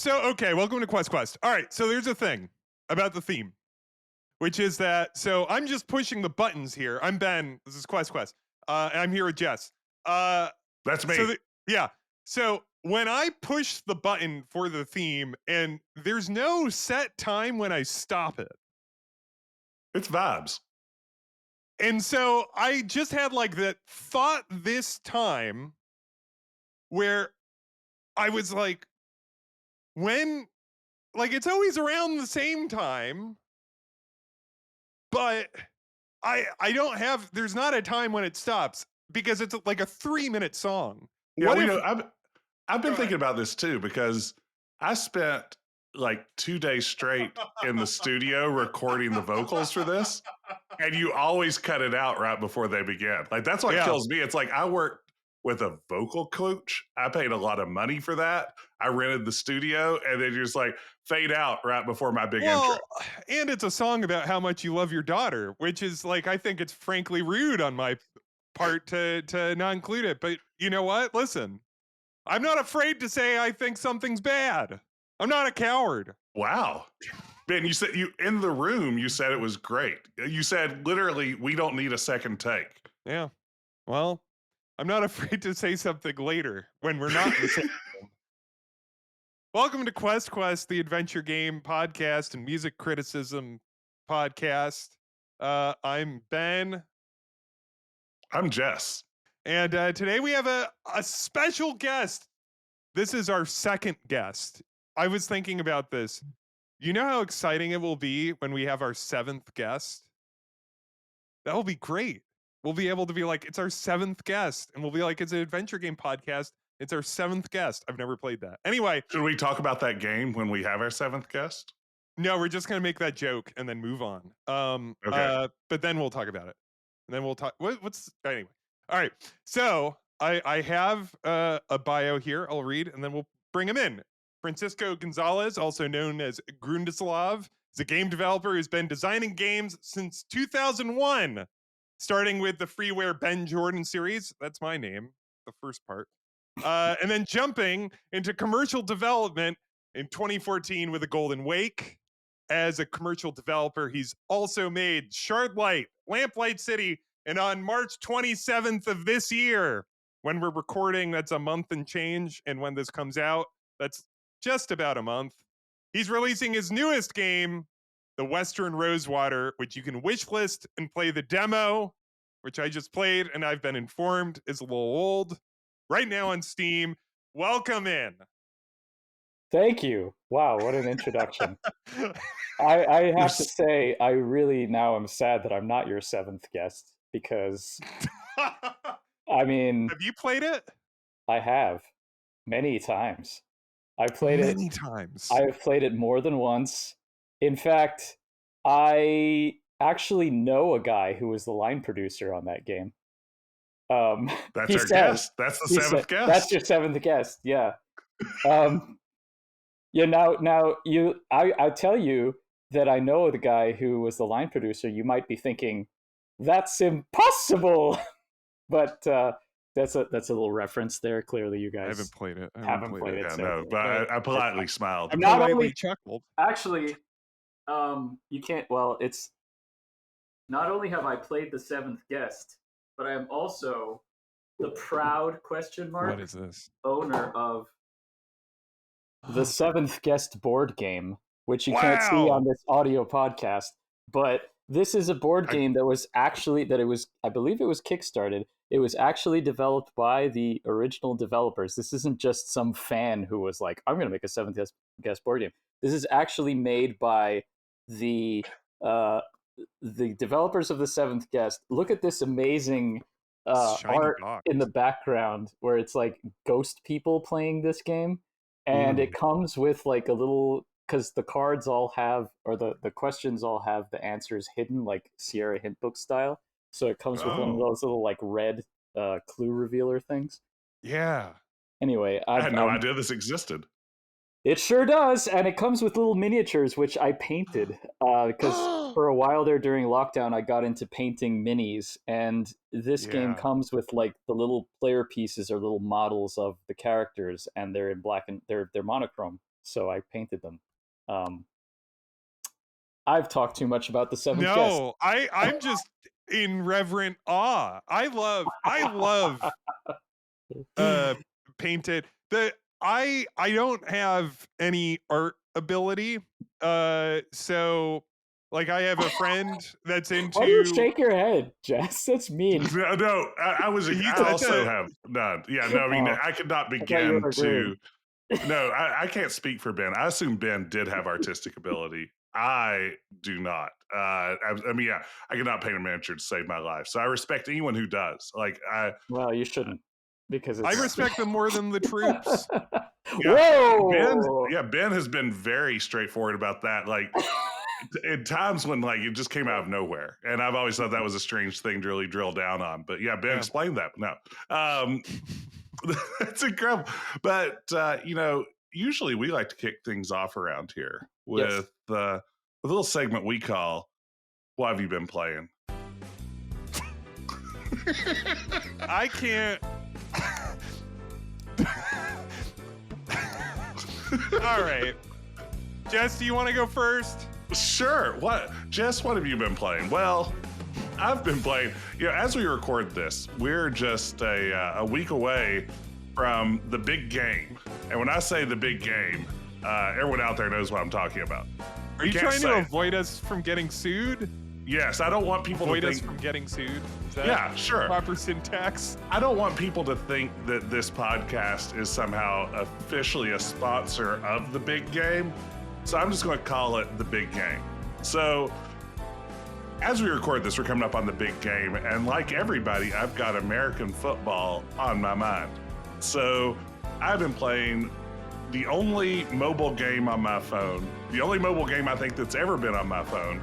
Okay, welcome to Quest. All right, so there's a thing about the theme, which is that, so I'm just pushing the buttons here. I'm Ben, this is Quest. And I'm here with Jess. That's me. Yeah, so when I push the button for the theme, and there's no set time when I stop it. It's vibes. And so I just had like that thought this time where I was like, when, like, it's always around the same time, but I don't have, there's not a time when it stops because it's like a 3-minute song. Yeah, What if, I've been thinking about this too, because I spent like 2 days straight in the studio recording the vocals for this, and you always cut it out right before they begin. Like, that's what kills me. It's like, I worked with a vocal coach. I paid a lot of money for that. I rented the studio, and then you're just like, fade out right before my big intro. And it's a song about how much you love your daughter, which is like, I think it's frankly rude on my part to not include it. But you know what? Listen, I'm not afraid to say I think something's bad. I'm not a coward. Wow. Ben, you said in the room, you said it was great. You said literally, we don't need a second take. Yeah. Well, I'm not afraid to say something later when we're not in the same room. Welcome to Quest, the adventure game podcast and music criticism podcast. I'm Ben. I'm Jess. And today we have a special guest. This is our second guest. I was thinking about this. You know how exciting it will be when we have our 7th guest? That will be great. We'll be able to be like, it's our 7th guest. And we'll be like, it's an adventure game podcast. It's our 7th guest. I've never played that. Anyway. Should we talk about that game when we have our 7th guest? No, we're just going to make that joke and then move on. Okay. But then we'll talk about it. And then we'll talk. Anyway. All right. So I have a bio here. I'll read and then we'll bring him in. Francisco González, also known as Grundislav, is a game developer who's been designing games since 2001, starting with the freeware Ben Jordan series. That's my name, the first part. And then jumping into commercial development in 2014 with a Golden Wake. As a commercial developer, he's also made Shardlight, Lamplight City, and on March 27th of this year, when we're recording, that's a month and change, and when this comes out, that's just about a month, he's releasing his newest game, the Western Rosewater, which you can wishlist and play the demo, which I just played, and I've been informed is a little old, right now on Steam. Welcome in. Thank you. Wow, what an introduction. I have to say, I really now am sad that I'm not your 7th guest, because, I mean... Have you played it? I have. Many times. I played it many times. I have played it more than once. In fact, I actually know a guy who was the line producer on that game. That's our guest. That's the 7th guest. That's your 7th guest, yeah. Yeah, now I tell you that I know the guy who was the line producer. You might be thinking, that's impossible. But that's a little reference there. Clearly, you guys I haven't played it. Haven't played it. Yeah, no, but I politely smiled. I'm not only chuckled. Actually, you can't. Well, it's not only have I played the 7th guest, but I am also the proud What is this? owner of the 7th guest board game, which you can't see on this audio podcast. But this is a board game that was actually I believe it was kickstarted. It was actually developed by the original developers. This isn't just some fan who was like, I'm going to make a 7th guest board game. This is actually made by the developers of the 7th guest. Look at this amazing art in the background where it's like ghost people playing this game. And it comes with like a little, because the cards all have, or the questions all have the answers hidden, like Sierra Hint Book style. So it comes with one of those little like red clue revealer things. Yeah. Anyway, I had no idea this existed. It sure does, and it comes with little miniatures, which I painted, because for a while there during lockdown, I got into painting minis, and this game comes with like the little player pieces or little models of the characters, and they're in black and they're monochrome. so I painted them. I've talked too much about the seventh guest. No, I'm just in reverent awe. I love painted. I don't have any art ability. So like I have a friend that's into. Why do you shake your head, Jess? That's mean. No, I also have none. Yeah, no, I mean, I could not begin to. No, I can't speak for Ben. I assume Ben did have artistic ability. I do not. I mean, yeah, I could not paint a miniature to save my life. So I respect anyone who does. Like, well, you shouldn't, because I respect them more than the troops. Yeah, whoa! Ben has been very straightforward about that. Like, in times when like it just came out of nowhere, and I've always thought that was a strange thing to really drill down on. But yeah, Ben explained that. No, that's incredible. But usually we like to kick things off around here with a little segment we call "What Have You Been Playing?" I can't. All right, Jess, do you want to go first? Sure. Jess, what have you been playing? Well, I've been playing. As we record this, we're just a week away from the big game. And when I say the big game, everyone out there knows what I'm talking about. Are you trying to avoid us from getting sued? Yes, I don't want people to think... Avoid us from getting sued? Is that yeah, sure. Proper syntax? I don't want people to think that this podcast is somehow officially a sponsor of the big game. So I'm just going to call it the big game. So as we record this, we're coming up on the big game. And like everybody, I've got American football on my mind. So I've been playing the only mobile game on my phone, the only mobile game I think that's ever been on my phone.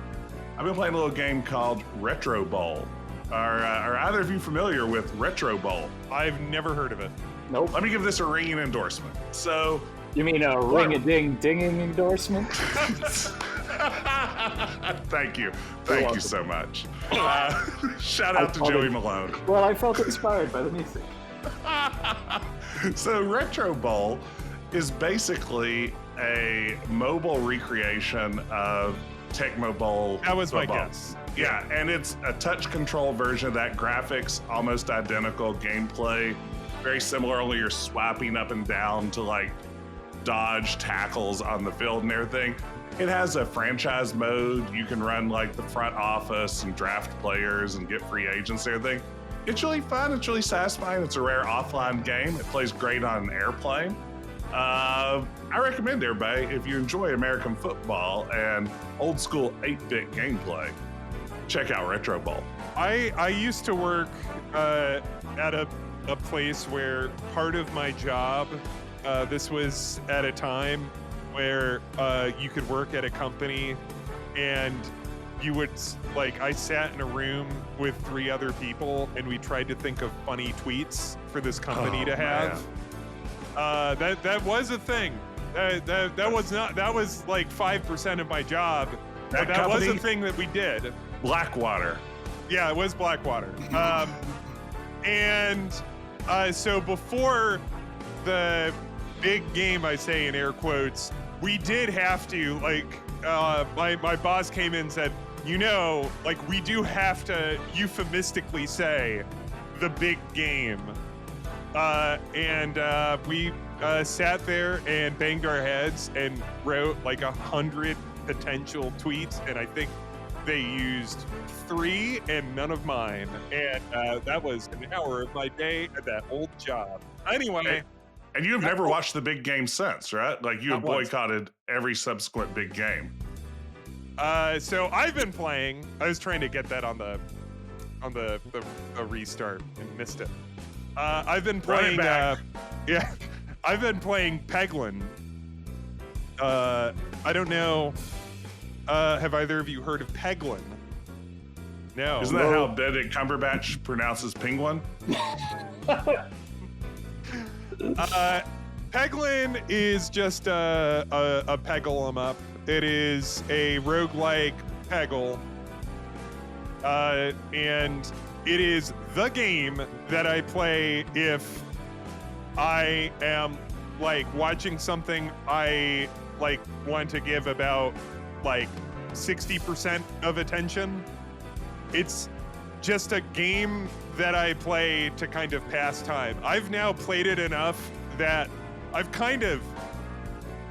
I've been playing a little game called Retro Bowl. Are either of you familiar with Retro Bowl? I've never heard of it. Nope. Let me give this a ringing endorsement. So, you mean a ring-a-ding-dinging endorsement? Thank you so much. Shout out to Joey Malone. Well, I felt inspired by the music. So Retro Bowl is basically a mobile recreation of Tecmo Bowl. That was my guess. Yeah, and it's a touch control version of that. Graphics almost identical, gameplay very similar, only you're swiping up and down to like dodge tackles on the field and everything. It has a franchise mode. You can run like the front office and draft players and get free agents and everything. It's really fun. It's really satisfying. It's a rare offline game. It plays great on an airplane. I recommend everybody, if you enjoy American football and old school 8-bit gameplay, check out Retro Bowl. I used to work at a place where part of my job, this was at a time where you could work at a company and you would, like, I sat in a room with 3 other people and we tried to think of funny tweets for this company to have. That was a thing. That was like 5% of my job. That was a thing that we did. Blackwater. Yeah, it was Blackwater. So before the big game, I say in air quotes, we did have to, like, my boss came in and said, like, we do have to euphemistically say the big game. We sat there and banged our heads and wrote like 100 potential tweets, and I think they used 3 and none of mine. And that was an hour of my day at that old job. Anyway. And you've never watched the big game since, right? Like, you have boycotted every subsequent big game. So I've been playing. I was trying to get that on the restart and missed it. I've been playing. I've been playing Peglin. I don't know. Have either of you heard of Peglin? No. Isn't that how Benedict Cumberbatch pronounces penguin? Peglin is just a Peggle 'em up. It is a roguelike Peggle. And it is the game that I play if I am like watching something I like want to give about like 60% of attention. It's just a game that I play to kind of pass time. I've now played it enough that I've kind of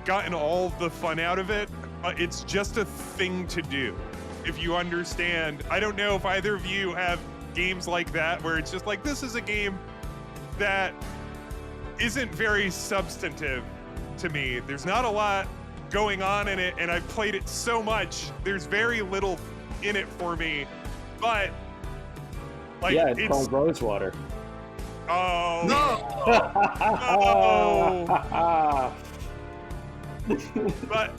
gotten all the fun out of it. It's just a thing to do. If you understand, I don't know if either of you have games like that where it's just like, this is a game that isn't very substantive to me. There's not a lot going on in it, and I've played it so much. There's very little in it for me, but like, yeah, it's called Rosewater. Oh no! But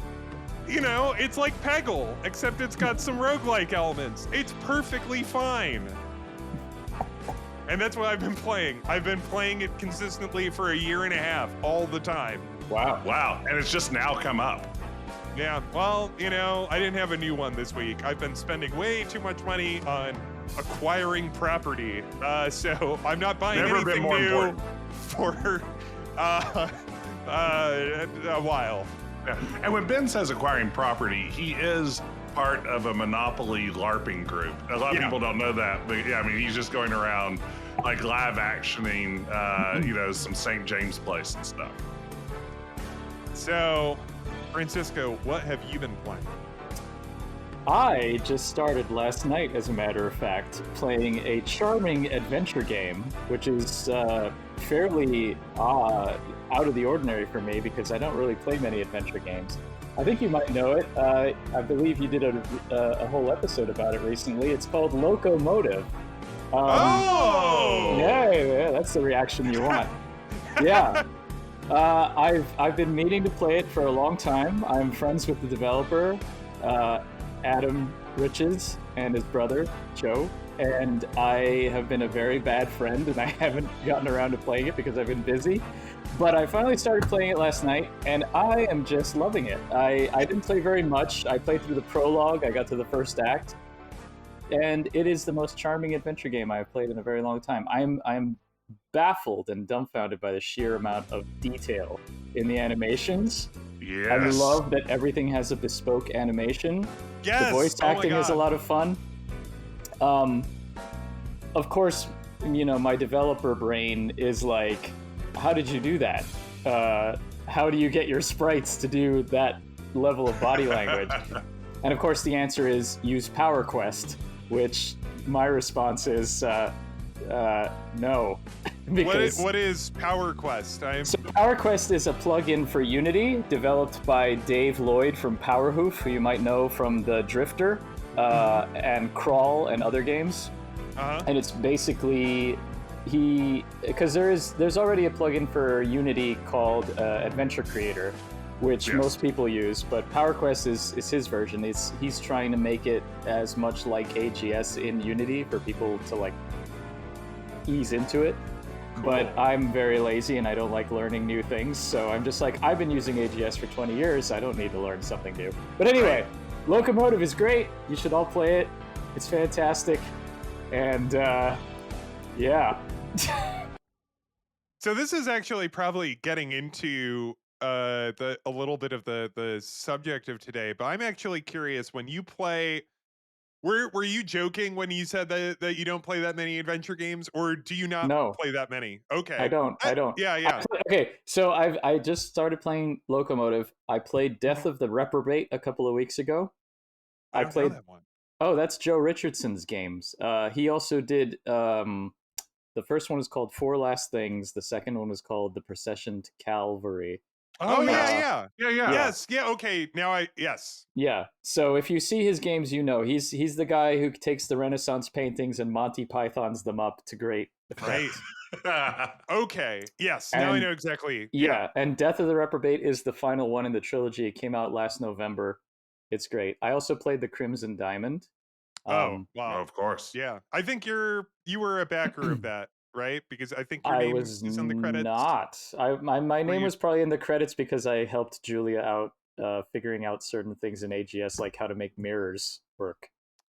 you know, it's like Peggle, except it's got some roguelike elements. It's perfectly fine. And that's what I've been playing. I've been playing it consistently for a year and a half, all the time. Wow. And it's just now come up. Yeah, well, you know, I didn't have a new one this week. I've been spending way too much money on acquiring property. So I'm not buying anything new important. for a while. Yeah. And when Ben says acquiring property, he is part of a Monopoly LARPing group. A lot of people don't know that, but yeah, I mean, he's just going around like live actioning, you know, some St. James Place and stuff. So, Francisco, what have you been playing? I just started last night, as a matter of fact, playing a charming adventure game, which is fairly out of the ordinary for me because I don't really play many adventure games. I think you might know it. I believe you did a whole episode about it recently. It's called WilcoWeb. Yeah, that's the reaction you want. Yeah. I've been meaning to play it for a long time. I'm friends with the developer, Adam Riches, and his brother, Joe, and I have been a very bad friend, and I haven't gotten around to playing it because I've been busy. But I finally started playing it last night, and I am just loving it. I didn't play very much. I played through the prologue. I got to the first act, and it is the most charming adventure game I've played in a very long time. I'm baffled and dumbfounded by the sheer amount of detail in the animations. Yes. I love that everything has a bespoke animation. Yes. The voice acting is a lot of fun. Of course, you know, my developer brain is like, how did you do that? How do you get your sprites to do that level of body language? And of course, the answer is use PowerQuest, which my response is no. Because what is PowerQuest? So PowerQuest is a plugin for Unity developed by Dave Lloyd from Powerhoof, who you might know from the Drifter and Crawl and other games. And it's basically because there's already a plugin for Unity called Adventure Creator, which most people use, but PowerQuest is his version. He's trying to make it as much like AGS in Unity for people to like ease into it. Cool. But I'm very lazy and I don't like learning new things, so I'm just like, I've been using AGS for 20 years, I don't need to learn something new. But anyway, WilcoWeb is great. You should all play it. It's fantastic. And yeah. So this is actually probably getting into a little bit of the subject of today, but I'm actually curious, when you play, were you joking when you said that you don't play that many adventure games, or do you not play that many? Okay. I don't. Yeah. Okay, so I just started playing WilcoWeb. I played Death of the Reprobate a couple of weeks ago. I played know that one. Oh, that's Joe Richardson's games. He also did the first one is called Four Last Things. The second one was called The Procession to Calvary. Oh, yeah. Yes. Yeah. Okay. Now yes. Yeah. So if you see his games, you know he's the guy who takes the Renaissance paintings and Monty Pythons them up to great effect. Right. Okay. Yes. Now I know exactly. Yeah. And Death of the Reprobate is the final one in the trilogy. It came out last November. It's great. I also played the Crimson Diamond. Wow. Of course. Yeah. I think you were a backer of that. Right, because I think your name is in the credits. My name was probably in the credits because I helped Julia out figuring out certain things in AGS, like how to make mirrors work.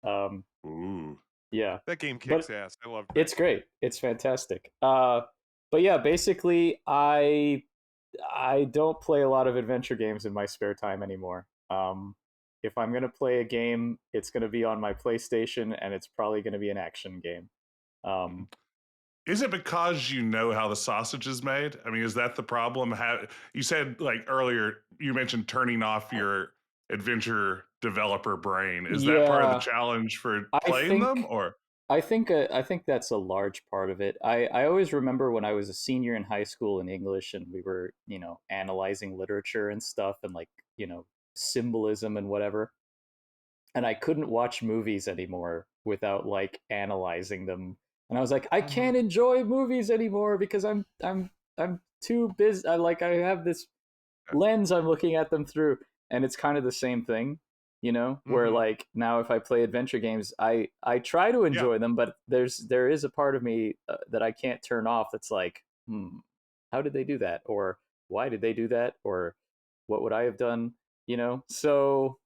Ooh. Yeah, that game kicks ass. I love it. It's great. It's fantastic. But yeah, basically, I I don't play a lot of adventure games in my spare time anymore. If I'm gonna play a game, it's gonna be on my PlayStation, and it's probably gonna be an action game. Um, Is it because you know how the sausage is made? I mean, is that the problem? You said like earlier, you mentioned turning off your adventure developer brain. Is that part of the yeah, challenge for I playing them, think or? I think that's a large part of it. I always remember when I was a senior in high school in English, and we were analyzing literature and stuff, and like symbolism and whatever, and I couldn't watch movies anymore without like analyzing them. And I was like, I Mhm. can't enjoy movies anymore because I'm too busy. I have this lens I'm looking at them through, and it's kind of the same thing, where Mhm. like now if I play adventure games, I try to Yeah. enjoy them, but there is a part of me that I can't turn off. That's like, how did they do that, or why did they do that, or what would I have done? So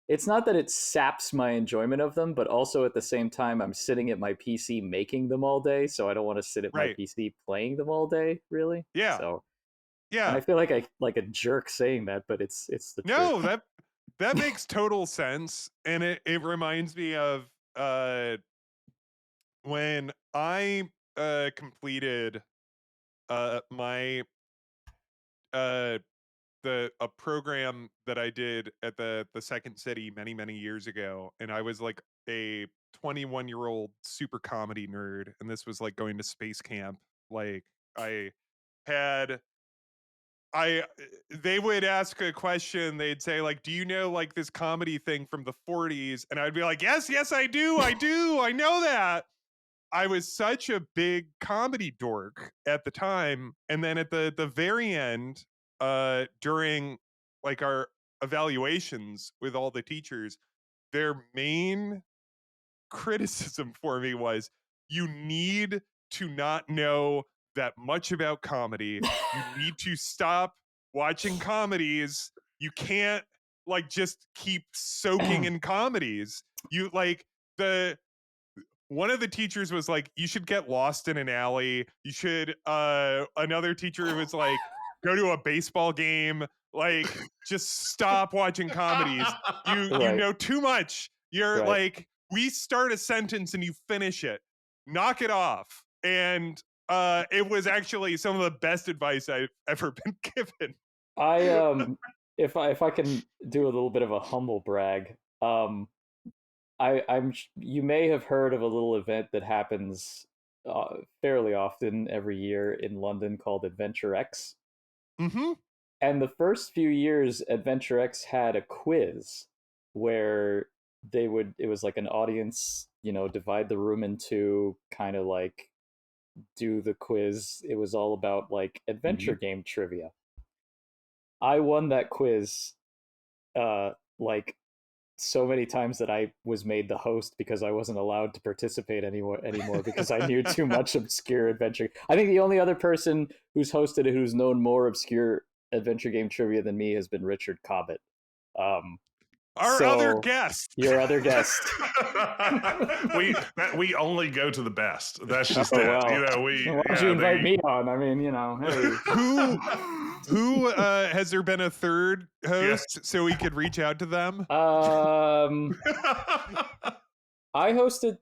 it's not that it saps my enjoyment of them, but also at the same time, I'm sitting at my PC making them all day, so I don't want to sit at my Right. PC playing them all day, really. Yeah. So, and Yeah. I feel like a jerk saying that, but it's the truth. No, that makes total sense, and it reminds me of uh when I completed my uh a program that I did at the second city many years ago, and I was like a 21-year-old super comedy nerd, and this was like going to space camp. Like I had I they would ask a question, they'd say like, "Do you know like this comedy thing from the 40s?" And I'd be like, "Yes, I do. I know that." I was such a big comedy dork at the time, and then at the very end, during like our evaluations with all the teachers, their main criticism for me was, you need to not know that much about comedy. You need to stop watching comedies. You can't like just keep soaking in comedies. You like the one of the teachers was like, you should get lost in an alley. You should another teacher was like, go to a baseball game. Like, just stop watching comedies. You Right, know too much. You're right. like, we start a sentence and you finish it. Knock it off. And it was actually some of the best advice I've ever been given. I if I can do a little bit of a humble brag, you may have heard of a little event that happens fairly often every year in London called Adventure X. Mm-hmm. And the first few years, Adventure X had a quiz where it was like an audience, divide the room into kind of like do the quiz. It was all about like adventure Mhm. game trivia. I won that quiz like so many times that I was made the host because I wasn't allowed to participate anymore because I knew too much obscure adventure. I think the only other person who's hosted it who's known more obscure adventure game trivia than me has been Richard Cobbett. Um, Our other so guest. your other guest. we only go to the best. That's just Oh it. well. We Why don't you yeah, invite they me on? I mean, hey. Who has there been a third yes. host so we could reach out to them? Um, I hosted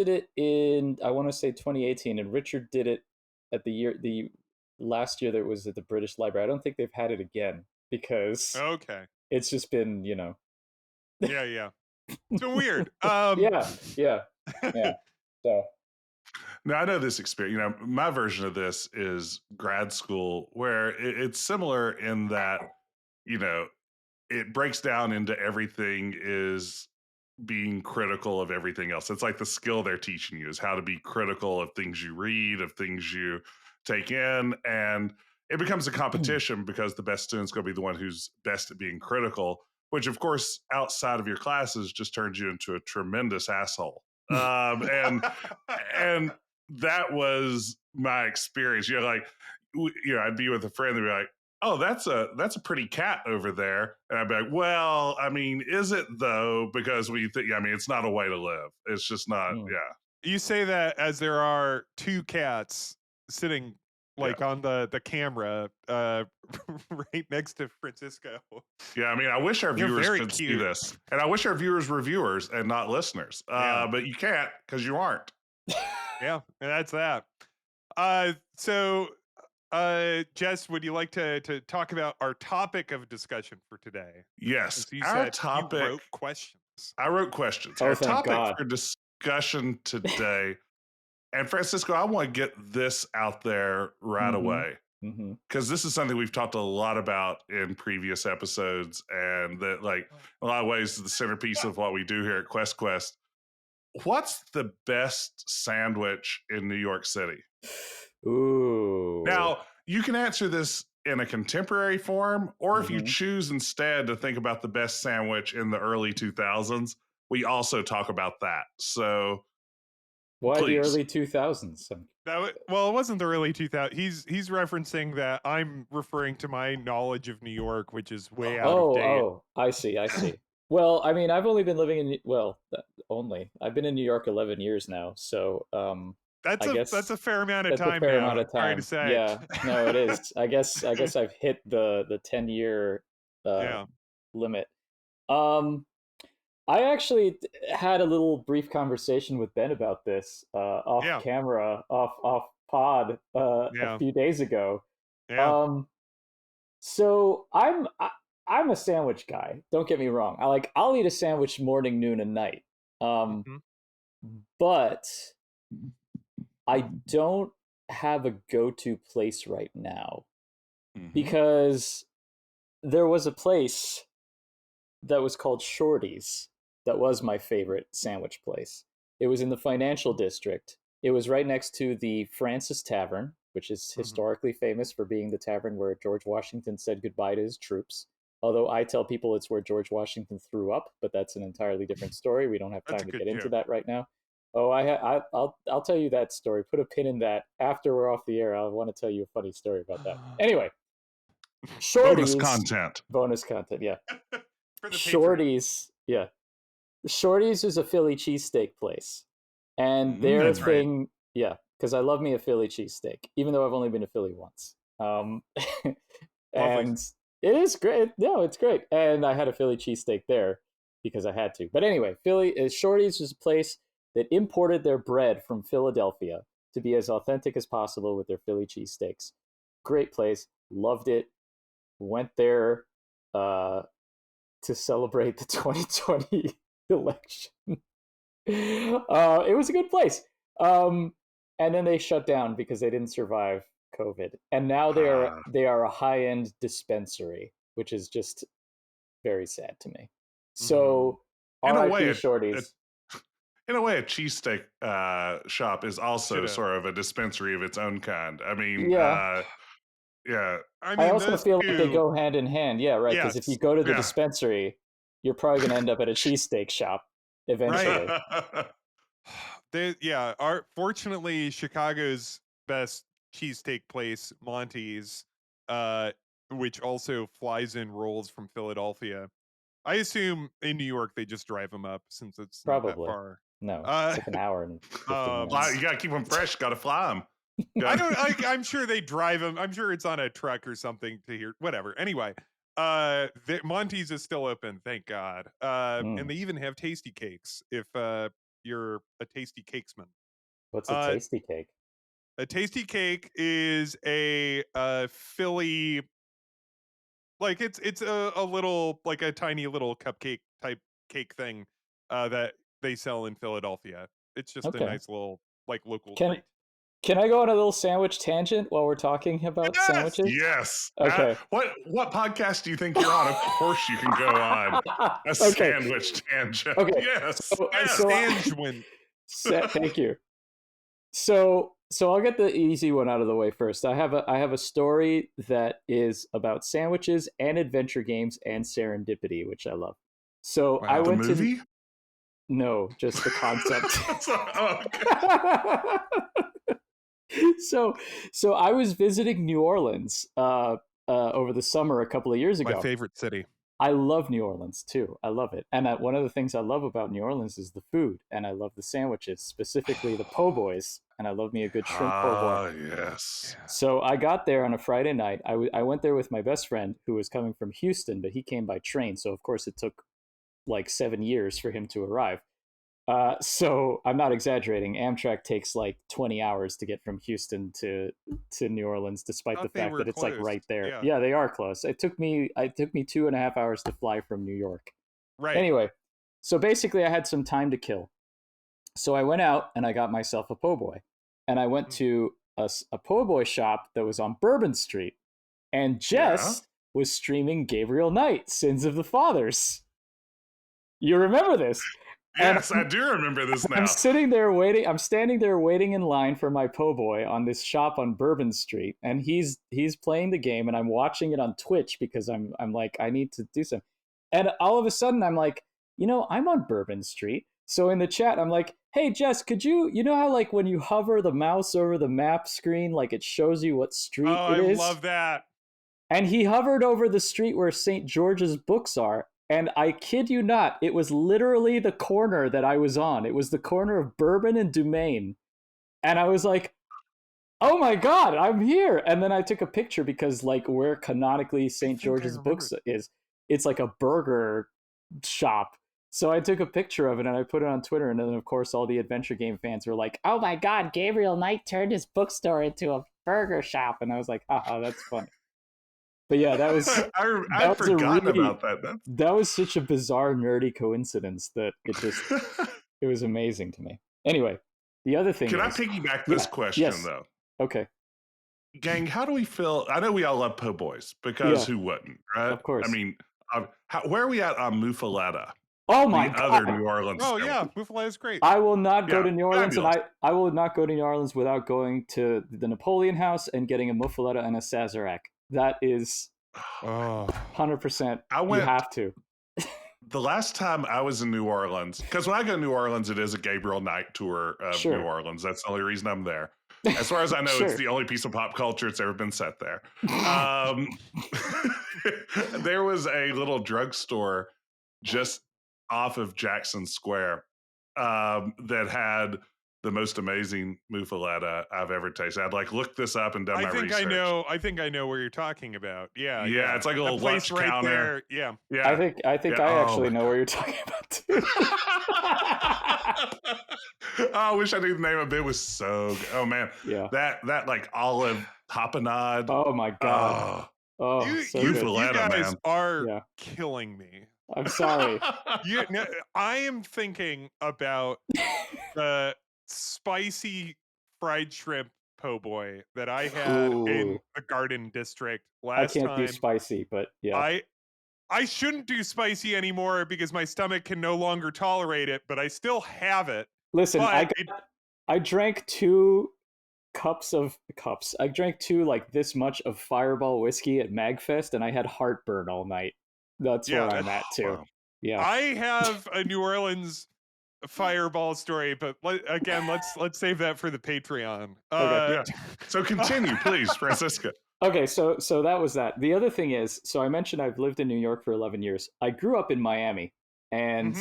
it in I want to say 2018, and Richard did it at the last year that it was at the British Library. I don't think they've had it again because Okay. it's just been Yeah. It's been weird. yeah, yeah, yeah. So Now I know this experience. My version of this is grad school, where it's similar in that you know it breaks down into everything is being critical of everything else. It's like the skill they're teaching you is how to be critical of things you read, of things you take in, and it becomes a competition because the best student's going to be the one who's best at being critical. Which, of course, outside of your classes, just turns you into a tremendous asshole. And that was my experience. Like, I'd be with a friend and be like, "Oh, that's a pretty cat over there," and I'd be like, "Well, I mean, is it though? Because we think, I mean, it's not a way to live. It's just not. mm. Yeah, You say that as there are two cats sitting like on the camera, right next to Francisco. Yeah, I mean, I wish our You're viewers very could see cute. this, and I wish our viewers were viewers and not listeners. Yeah. But you can't because you aren't. Yeah, and that's that. So, Jess, would you like to talk about our topic of discussion for today? Yes, As you our said, topic. you wrote questions. I wrote questions. Oh, Our thank topic God. for discussion today, and Francisco, I want to get this out there right away because this is something we've talked a lot about in previous episodes, and that, like, in a lot of ways, is the centerpiece of what we do here at Quest. What's the best sandwich in New York City? Ooh. Now, you can answer this in a contemporary form, or if you choose instead to think about the best sandwich in the early 2000s, we also talk about that. So, why the please. early 2000s? Well, it wasn't the early 2000s. He's referencing that. I'm referring to my knowledge of New York, which is way out of date. Oh, I see. Well, I mean, I've only been living in I've been in New York 11 years now, so That's a fair amount of that's time a fair now. amount of time. Sorry to say. Yeah, no, it is. I guess I've hit the 10-year limit. I actually had a little brief conversation with Ben about this off camera, off pod a few days ago. Yeah. So I'm a sandwich guy. Don't get me wrong. I'll eat a sandwich morning, noon, and night. But I don't have a go-to place right now because there was a place that was called Shorty's that was my favorite sandwich place. It was in the financial district. It was right next to the Francis Tavern, which is historically famous for being the tavern where George Washington said goodbye to his troops. Although I tell people it's where George Washington threw up, but that's an entirely different story. We don't have time to get into that right now. Oh, I'll tell you that story. Put a pin in that. After we're off the air, I want to tell you a funny story about that. Anyway, Shorty's bonus content, yeah. For the Shorty's, yeah. Shorty's is a Philly cheesesteak place, and their thing, yeah, because I love me a Philly cheesesteak, even though I've only been to Philly once. And it is great. No, it's great. And I had a Philly cheesesteak there because I had to. But anyway, Shorty's is a place that imported their bread from Philadelphia to be as authentic as possible with their Philly cheesesteaks. Great place. Loved it. Went there to celebrate the 2020 election. It was a good place. And then they shut down because they didn't survive COVID. And now they are a high-end dispensary, which is just very sad to me. So, R.I.P. Shorty's. In a way, a cheesesteak shop is also sort of a dispensary of its own kind. I mean, yeah. I mean, I also feel like they go hand in hand. Yeah, right. Because if you go to the dispensary, you're probably going to end up at a cheesesteak shop eventually. Right. Fortunately, Chicago's best cheesesteak place, Monty's, which also flies in rolls from Philadelphia. I assume in New York they just drive them up since it's probably not that far. No, it's like an hour and 15 minutes. You gotta keep them fresh. Gotta fly them. I'm sure they drive them. I'm sure it's on a truck or something to here. Whatever. Anyway, Monty's is still open, thank God. And they even have tasty cakes if you're a tasty cakesman. What's a tasty cake? A tasty cake is a Philly, like it's a little, like a tiny little cupcake type cake thing that they sell in Philadelphia. It's just a nice little like local treat. Can I go on a little sandwich tangent while we're talking about sandwiches? Yes. Okay. What podcast do you think you're on? Of course you can go on a sandwich tangent. Okay. Yes. Thank you. So I'll get the easy one out of the way first. I have a story that is about sandwiches and adventure games and serendipity, which I love. So I went the movie? No, just the concept. So I was visiting New Orleans over the summer a couple of years ago. My favorite city. I love New Orleans too. I love it. And one of the things I love about New Orleans is the food, and I love the sandwiches, specifically the po' boys, and I love me a good shrimp po' boy. Ah, yes. So I got there on a Friday night. I went there with my best friend who was coming from Houston, but he came by train. So, of course, it took like 7 years for him to arrive. So I'm not exaggerating. Amtrak takes like 20 hours to get from Houston to New Orleans, despite the Thought they fact were that it's like close. right there. Yeah. Yeah, they are close. It took me 2.5 hours to fly from New York. Right. Anyway, so basically I had some time to kill. So I went out and I got myself a po' boy. And I went to a po' boy shop that was on Bourbon Street. And Jess was streaming Gabriel Knight, Sins of the Fathers. You remember this? Yes, I do remember this now. I'm standing there waiting in line for my po' boy on this shop on Bourbon Street, and he's playing the game, and I'm watching it on Twitch because I'm like, I need to do something. And all of a sudden I'm like, I'm on Bourbon Street. So in the chat, I'm like, hey Jess, could you know how like when you hover the mouse over the map screen, like it shows you what street it is? I love that. And he hovered over the street where St. George's books are. And I kid you not, it was literally the corner that I was on. It was the corner of Bourbon and Dumaine. And I was like, oh my God, I'm here. And then I took a picture because like where canonically St. George's books is, it's like a burger shop. So I took a picture of it and I put it on Twitter. And then of course all the adventure game fans were like, oh my God, Gabriel Knight turned his bookstore into a burger shop. And I was like, haha, that's funny. But yeah, that was I forgot about that. That was such a bizarre, nerdy coincidence that it was amazing to me. Anyway, the other thing Can I piggyback this question though? Okay. Gang, how do we feel? I know we all love po' boys because who wouldn't, right? Of course. I mean, where are we at on Muffaletta? Oh my God! Other New Orleans. Oh yeah, Muffaletta is great. I will not go to New Orleans, fabulous. and I will not go to New Orleans without going to the Napoleon House and getting a Muffaletta and a Sazerac. That is 100%. You have to. The last time I was in New Orleans, because when I go to New Orleans, it is a Gabriel Knight tour of New Orleans. That's the only reason I'm there. As far as I know, it's the only piece of pop culture that's ever been set there. There was a little drugstore just off of Jackson Square that had the most amazing muffaletta I've ever tasted. I'd like looked this up and done my research. I think I know where you're talking about. Yeah, it's like a little place lunch right counter. there. Yeah. I think I actually know where you're talking about too. I wish I knew the name of it. It was so good. Oh man. Yeah. That like olive tapenade. Oh my God. You guys are killing me. I'm sorry. I am thinking about the spicy fried shrimp po' boy that I had in the Garden District last time. I can't do spicy, but yeah. I shouldn't do spicy anymore because my stomach can no longer tolerate it, but I still have it. Listen, I drank 2 cups. I drank 2 like this much of Fireball whiskey at MagFest, and I had heartburn all night. That's where I'm at too. Wow. Yeah, I have a New Orleans Fireball story, but let's save that for the Patreon. So continue, please, Francisco. Okay, so that was that. The other thing is, so I mentioned I've lived in New York for 11 years. I grew up in Miami, and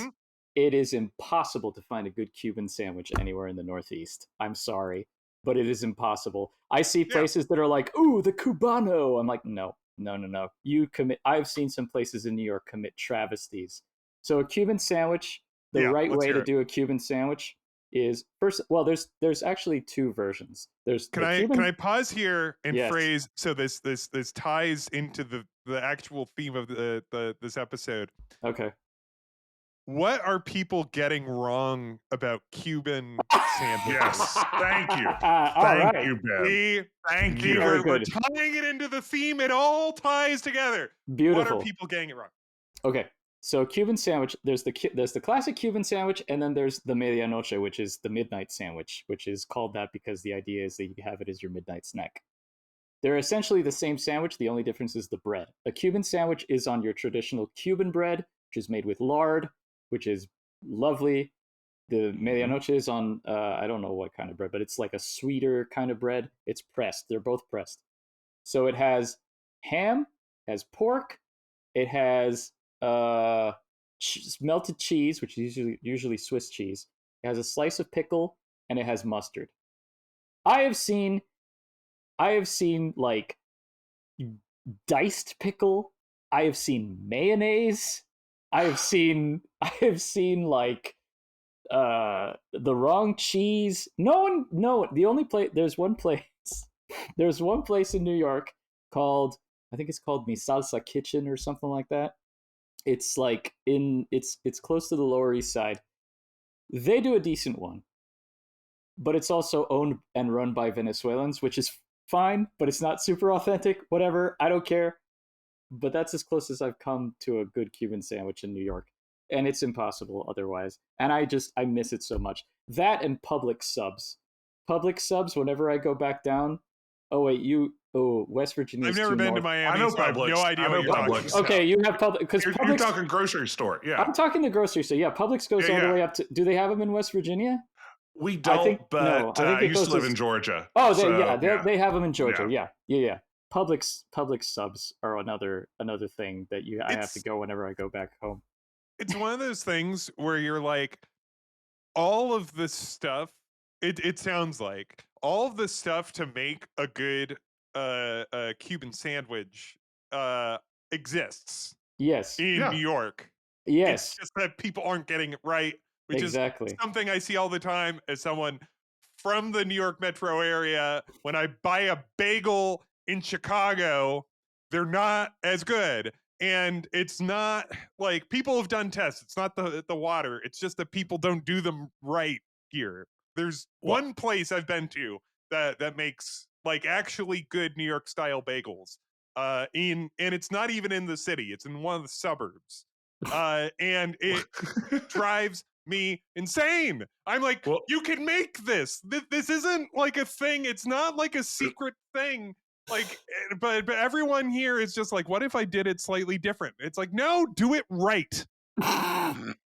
it is impossible to find a good Cuban sandwich anywhere in the Northeast. I'm sorry, but it is impossible. I see places that are like, ooh, the Cubano. I'm like, no. I've seen some places in New York commit travesties. So a Cuban sandwich, the right way to do a Cuban sandwich is first. Well, there's actually 2 versions. Can I pause here and phrase so this ties into the actual theme of this episode. Okay. What are people getting wrong about Cuban sandwiches? Yes, thank you. Thank you, Ben. Thank you. We're tying it into the theme. It all ties together. Beautiful. What are people getting it wrong? Okay, so Cuban sandwich. There's the classic Cuban sandwich, and then there's the medianoche, which is the midnight sandwich, which is called that because the idea is that you have it as your midnight snack. They're essentially the same sandwich. The only difference is the bread. A Cuban sandwich is on your traditional Cuban bread, which is made with lard, which is lovely. The medianoche is on, I don't know what kind of bread, but it's like a sweeter kind of bread. It's pressed. They're both pressed. So it has ham, has pork, it has melted cheese, which is usually Swiss cheese. It has a slice of pickle, and it has mustard. I have seen like diced pickle. I have seen mayonnaise. I have seen like the wrong cheese. The only place, there's one place in New York called, I think it's called Mi Salsa Kitchen or something like that. It's like it's close to the Lower East Side. They do a decent one, but it's also owned and run by Venezuelans, which is fine, but it's not super authentic. Whatever, I don't care. But that's as close as I've come to a good Cuban sandwich in New York, and it's impossible otherwise. And I miss it so much. That and Publix subs. Publix subs. Whenever I go back down. West Virginia. I've never been to Miami. I know so I have Publix. no idea what you're talking about. Okay, you have Publix because You're talking grocery store. Yeah, I'm talking the grocery store. Yeah, Publix goes all the way up to. Do they have them in West Virginia? we don't. I used to live in Georgia. Oh, they have them in Georgia. Yeah. Publix subs are another thing that I have to go whenever I go back home. It's one of those things where you're like, all of this stuff. It sounds like all of the stuff to make a good Cuban sandwich exists. Yes. In New York. Yes. It's just that people aren't getting it right, which is something I see all the time as someone from the New York metro area. When I buy a bagel in Chicago, they're not as good. And it's not like people have done tests. It's not the water. It's just that people don't do them right here. There's one place I've been to that makes like actually good New York style bagels. And it's not even in the city. It's in one of the suburbs. And it drives me insane. I'm like, you can make this. This isn't like a thing. It's not like a secret thing. Like, but everyone here is just like, what if I did it slightly different? It's like, no, do it right.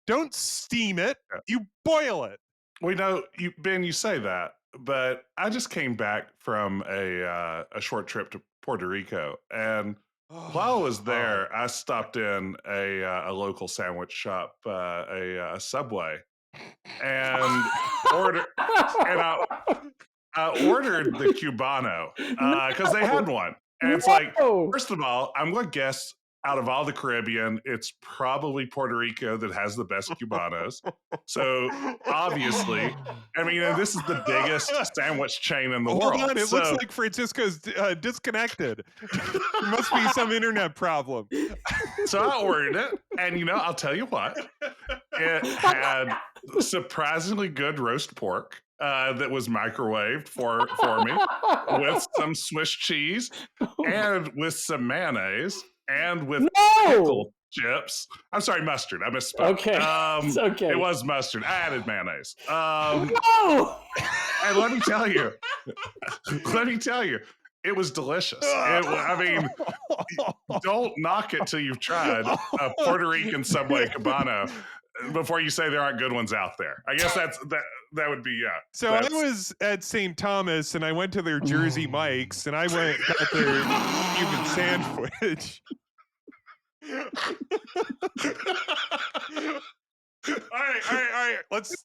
Don't steam it. You boil it. We know Ben. You say that, but I just came back from a short trip to Puerto Rico, and while I was there, I stopped in a local sandwich shop, a Subway, and ordered. And I ordered the Cubano because they had one, and it's like, first of all, I'm going to guess out of all the Caribbean, it's probably Puerto Rico that has the best Cubanos. So obviously, I mean, this is the biggest sandwich chain in the world. Hold on, it looks like Francisco's disconnected. There must be some internet problem. So I ordered it, and I'll tell you what, it had surprisingly good roast pork. That was microwaved for me with some Swiss cheese and with some mayonnaise and with pickle chips. I'm sorry, mustard. I misspoke. Okay. It's okay. It was mustard. I added mayonnaise. And let me tell you, it was delicious. Don't knock it till you've tried a Puerto Rican Subway Cubano before you say there aren't good ones out there. I guess that would be So I was at St. Thomas and I went to their Jersey Mike's and I got their Cuban sandwich. All right. Let's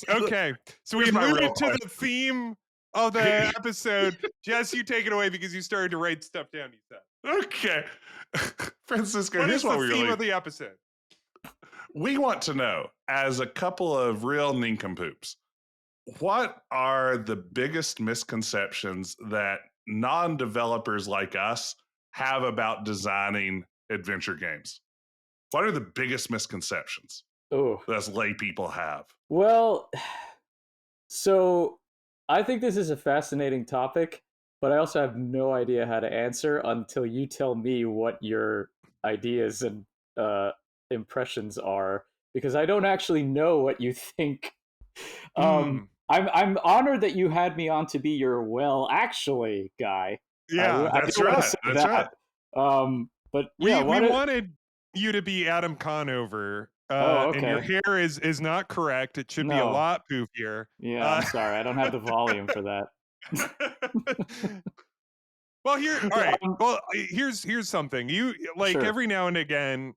okay. So we alluded to the theme of the episode. Jess, you take it away because you started to write stuff down. You said. Okay, Francisco. What here's is what the theme of the episode? We want to know, as a couple of real nincompoops, what are the biggest misconceptions that non-developers like us have about designing adventure games? What are the biggest misconceptions that us lay people have? Well, so I think this is a fascinating topic, but I also have no idea how to answer until you tell me what your ideas and impressions are, because I don't actually know what you think. I'm honored that you had me on to be your actually guy. Yeah, that's right. That's right. But we wanted you to be Adam Conover. And your hair is not correct. It should be a lot poofier. Yeah, I'm sorry. I don't have the volume for that. Well, all right. Well, here's something. You like Sure. every now and again,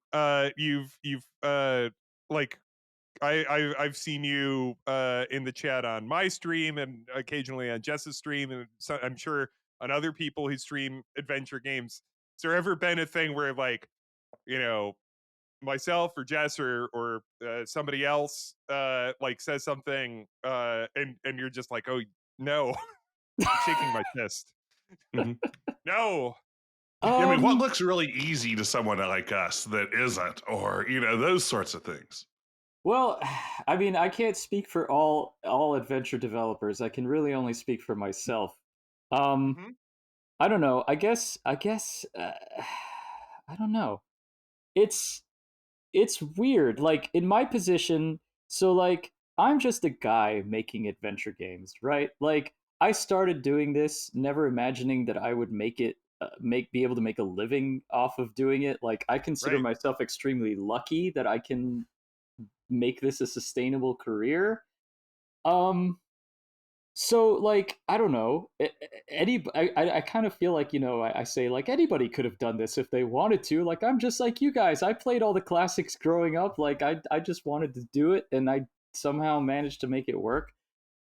you've like I've seen you in the chat on my stream and occasionally on Jess's stream, and so I'm sure on other people who stream adventure games. Has there ever been a thing where like, you know, myself or Jess or somebody else like says something and you're just like, oh no, shaking my fist. Mhm. No. I mean, what looks really easy to someone like us that isn't, or those sorts of things. Well, I mean, I can't speak for all adventure developers. I can really only speak for myself. Mhm. I don't know. I guess I don't know. It's it's weird. Like in my position, so like I'm just a guy making adventure games, right? Like I started doing this never imagining that I would make it be able to make a living off of doing it. Like I consider Right. myself extremely lucky that I can make this a sustainable career. Um so like I don't know, I kind of feel like, I say like anybody could have done this if they wanted to. Like I'm just like you guys. I played all the classics growing up. Like I just wanted to do it and I somehow managed to make it work.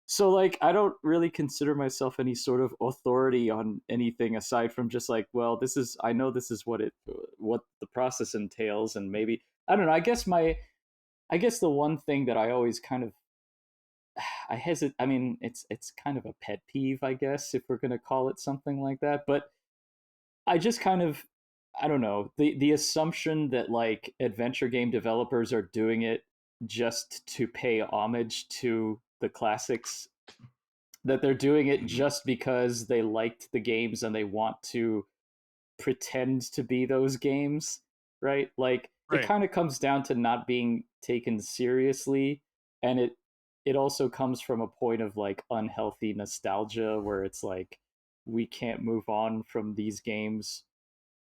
So like I don't really consider myself any sort of authority on anything aside from just like, well, I know this is what the process entails, and maybe I don't know. I guess the one thing that I always kind of I hesitate. I mean, it's kind of a pet peeve, I guess, if we're gonna call it something like that. But I just kind of, I don't know, the assumption that like adventure game developers are doing it just to pay homage to the classics, that they're doing it Mhm. just because they liked the games and they want to pretend to be those games, right? Like it Right. kind of comes down to not being taken seriously, and it also comes from a point of like unhealthy nostalgia where it's like we can't move on from these games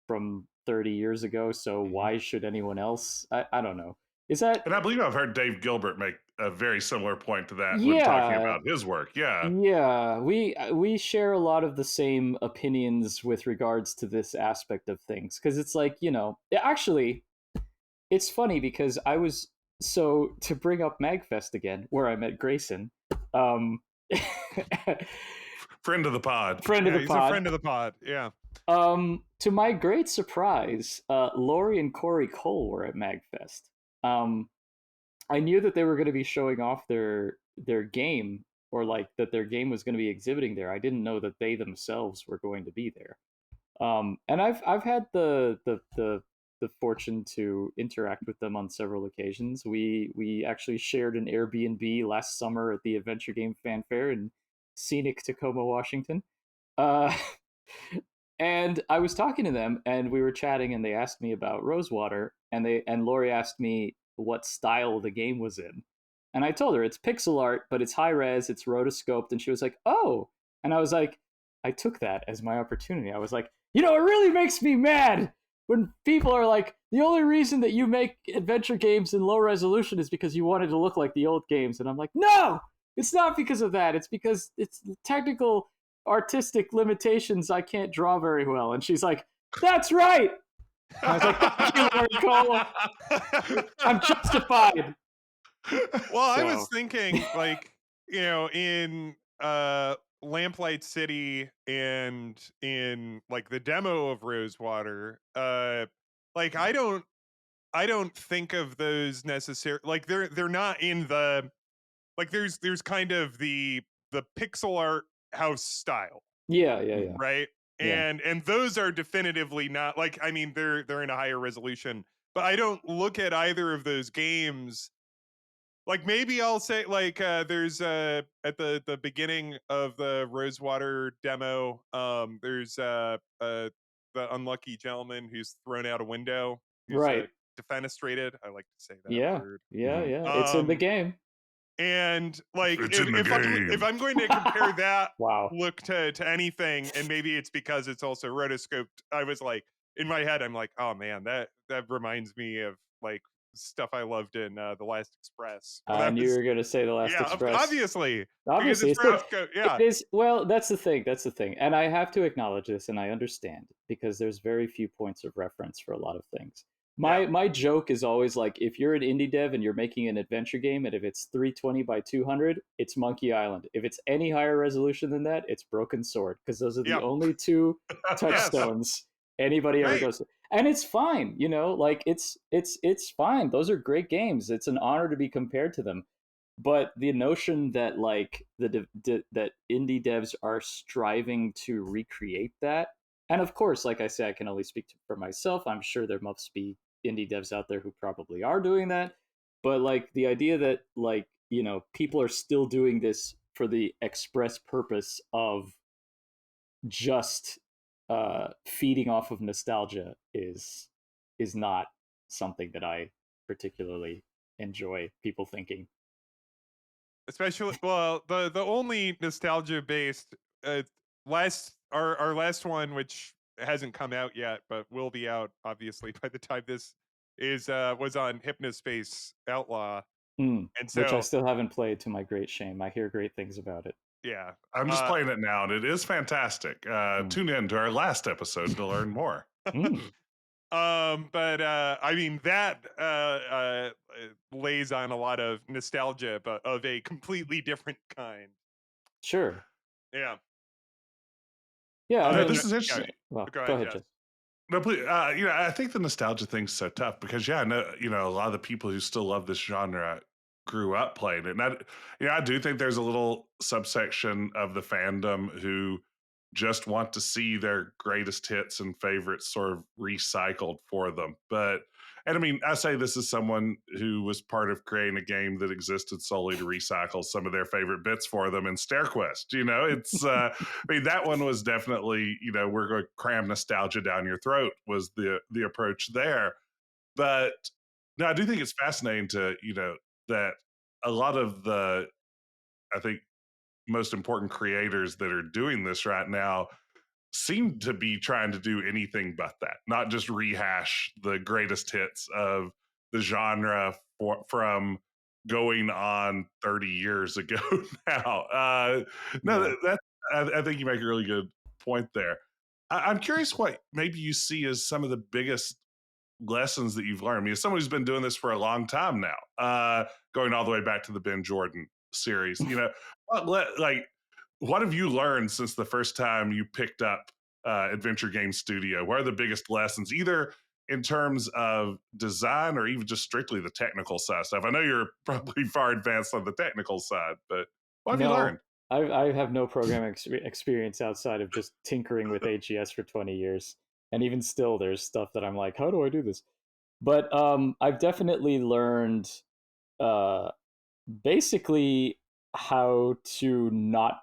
from 30 years ago, so Mhm. why should anyone else? I don't know. Is that And I believe I've heard Dave Gilbert make a very similar point to that when talking yeah, about his work. Yeah. yeah, we share a lot of the same opinions with regards to this aspect of things because it's like, actually it's funny because I was so to bring up Magfest again, where I met Grayson, um, Friend of the pod. friend of Yeah, the he's a pod. friend of the pod. Yeah. To my great surprise, Lori and Corey Cole were at Magfest. Um, I knew that they were going to be showing off their game, or like that their game was going to be exhibiting there. I didn't know that they themselves were going to be there. And I've had the fortune to interact with them on several occasions. We actually shared an Airbnb last summer at the Adventure Game Fanfare in scenic Tacoma, Washington. Uh, and I was talking to them, and we were chatting, and they asked me about Rosewater, and Lori asked me what style the game was in, and I told her it's pixel art, but it's high res, it's rotoscoped, and she was like, "Oh," and I was like, I took that as my opportunity. I was like, it really makes me mad when people are like, the only reason that you make adventure games in low resolution is because you wanted to look like the old games, and I'm like, no, it's not because of that. It's because it's technical artistic limitations. I can't draw very well. And she's like, that's right. And I was like, thank you, Lori Cole. I'm justified. Well, I was So, thinking like, in Lamplight City and in like the demo of Rosewater, like I don't think of those necessarily like they're not in the like there's kind of the pixel art house style, yeah, yeah, yeah, Mhm. right? yeah. And those are definitively not like, I mean, they're in a higher resolution, but I don't look at either of those games like, maybe I'll say like there's at the beginning of the Rosewater demo, there's the unlucky gentleman who's thrown out a window, who's Right. defenestrated. I like to say that Yeah, word. yeah, Mhm. yeah. It's in the Um game. and like It's in the if game. I'm going to compare that Wow. look to anything, and maybe it's because it's also rotoscoped, I was like, in my head I'm like, oh man, that reminds me of like stuff I loved in The Last Express. I knew you were going to say The Last Express. Obviously. Obviously, because it is. Well, that's the thing. That's the thing, and I have to acknowledge this, and I understand because there's very few points of reference for a lot of things. My joke is always like, if you're an indie dev and you're making an adventure game, and if it's 320 by 200, it's Monkey Island. If it's any higher resolution than that, it's Broken Sword, because those are the only two touchstones anybody ever goes to. And it's fine, you know, like it's fine. Those are great games. It's an honor to be compared to them. But the notion that like that indie devs are striving to recreate that, and of course, like I say, I can only speak for myself. I'm sure there must be indie devs out there who probably are doing that. But like the idea that like, you know, people are still doing this for the express purpose of just feeding off of nostalgia is not something that I particularly enjoy people thinking. Especially, well, the only nostalgia based our last one, which hasn't come out yet but will be out obviously by the time this is was on Hypnospace Outlaw, and so which I still haven't played, to my great shame. I hear great things about it. Yeah, I'm just playing it now, and it is fantastic. Tune in to our last episode to learn more. But I mean that lays on a lot of nostalgia, but of a completely different kind. Sure. Yeah. Yeah. I mean, this is interesting. Well, go ahead, Jess. No, please. You know, I think the nostalgia thing's so tough because, I know, you know, a lot of the people who still love this genre grew up playing it. And I do think there's a little subsection of the fandom who just want to see their greatest hits and favorites sort of recycled for them. And I mean, I say this as someone who was part of creating a game that existed solely to recycle some of their favorite bits for them in StairQuest. You know, it's, I mean, that one was definitely, you know, we're going to cram nostalgia down your throat was the approach there. But no, I do think it's fascinating to, you know, that a lot of the, I think, most important creators that are doing this right now seem to be trying to do anything but that, not just rehash the greatest hits of the genre from going on 30 years ago now. I think you make a really good point there. I'm curious what maybe you see as some of the biggest lessons that you've learned. I mean, as someone who's been doing this for a long time now, going all the way back to the Ben Jordan series, you know, what have you learned since the first time you picked up Adventure Game Studio? What are the biggest lessons, either in terms of design or even just strictly the technical side stuff? I know you're probably far advanced on the technical side, but what have you learned? I have no programming experience outside of just tinkering with AGS for 20 years. And even still, there's stuff that I'm like, how do I do this? But I've definitely learned basically how to not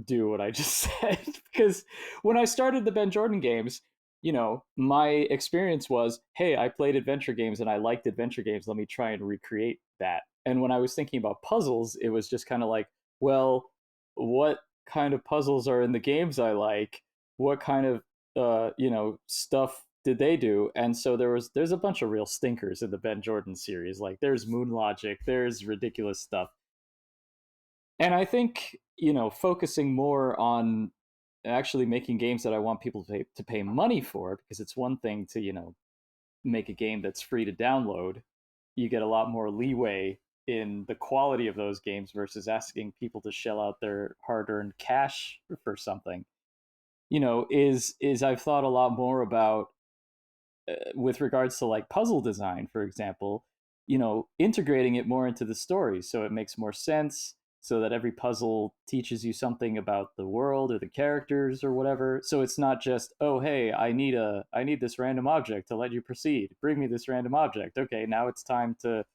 do what I just said. Because when I started the Ben Jordan games, you know, my experience was, hey, I played adventure games and I liked adventure games. Let me try and recreate that. And when I was thinking about puzzles, it was just kind of like, well, what kind of puzzles are in the games I like? What kind of you know, stuff did they do? And so there's a bunch of real stinkers in the Ben Jordan series. Like there's Moon Logic, there's ridiculous stuff. And I think, you know, focusing more on actually making games that I want people to pay money for, because it's one thing to, you know, make a game that's free to download. You get a lot more leeway in the quality of those games versus asking people to shell out their hard-earned cash for something. You know, is I've thought a lot more about with regards to like puzzle design, for example, you know, integrating it more into the story so it makes more sense, so that every puzzle teaches you something about the world or the characters or whatever. So it's not just, oh, hey, I need this random object to let you proceed. Bring me this random object. Okay, now it's time to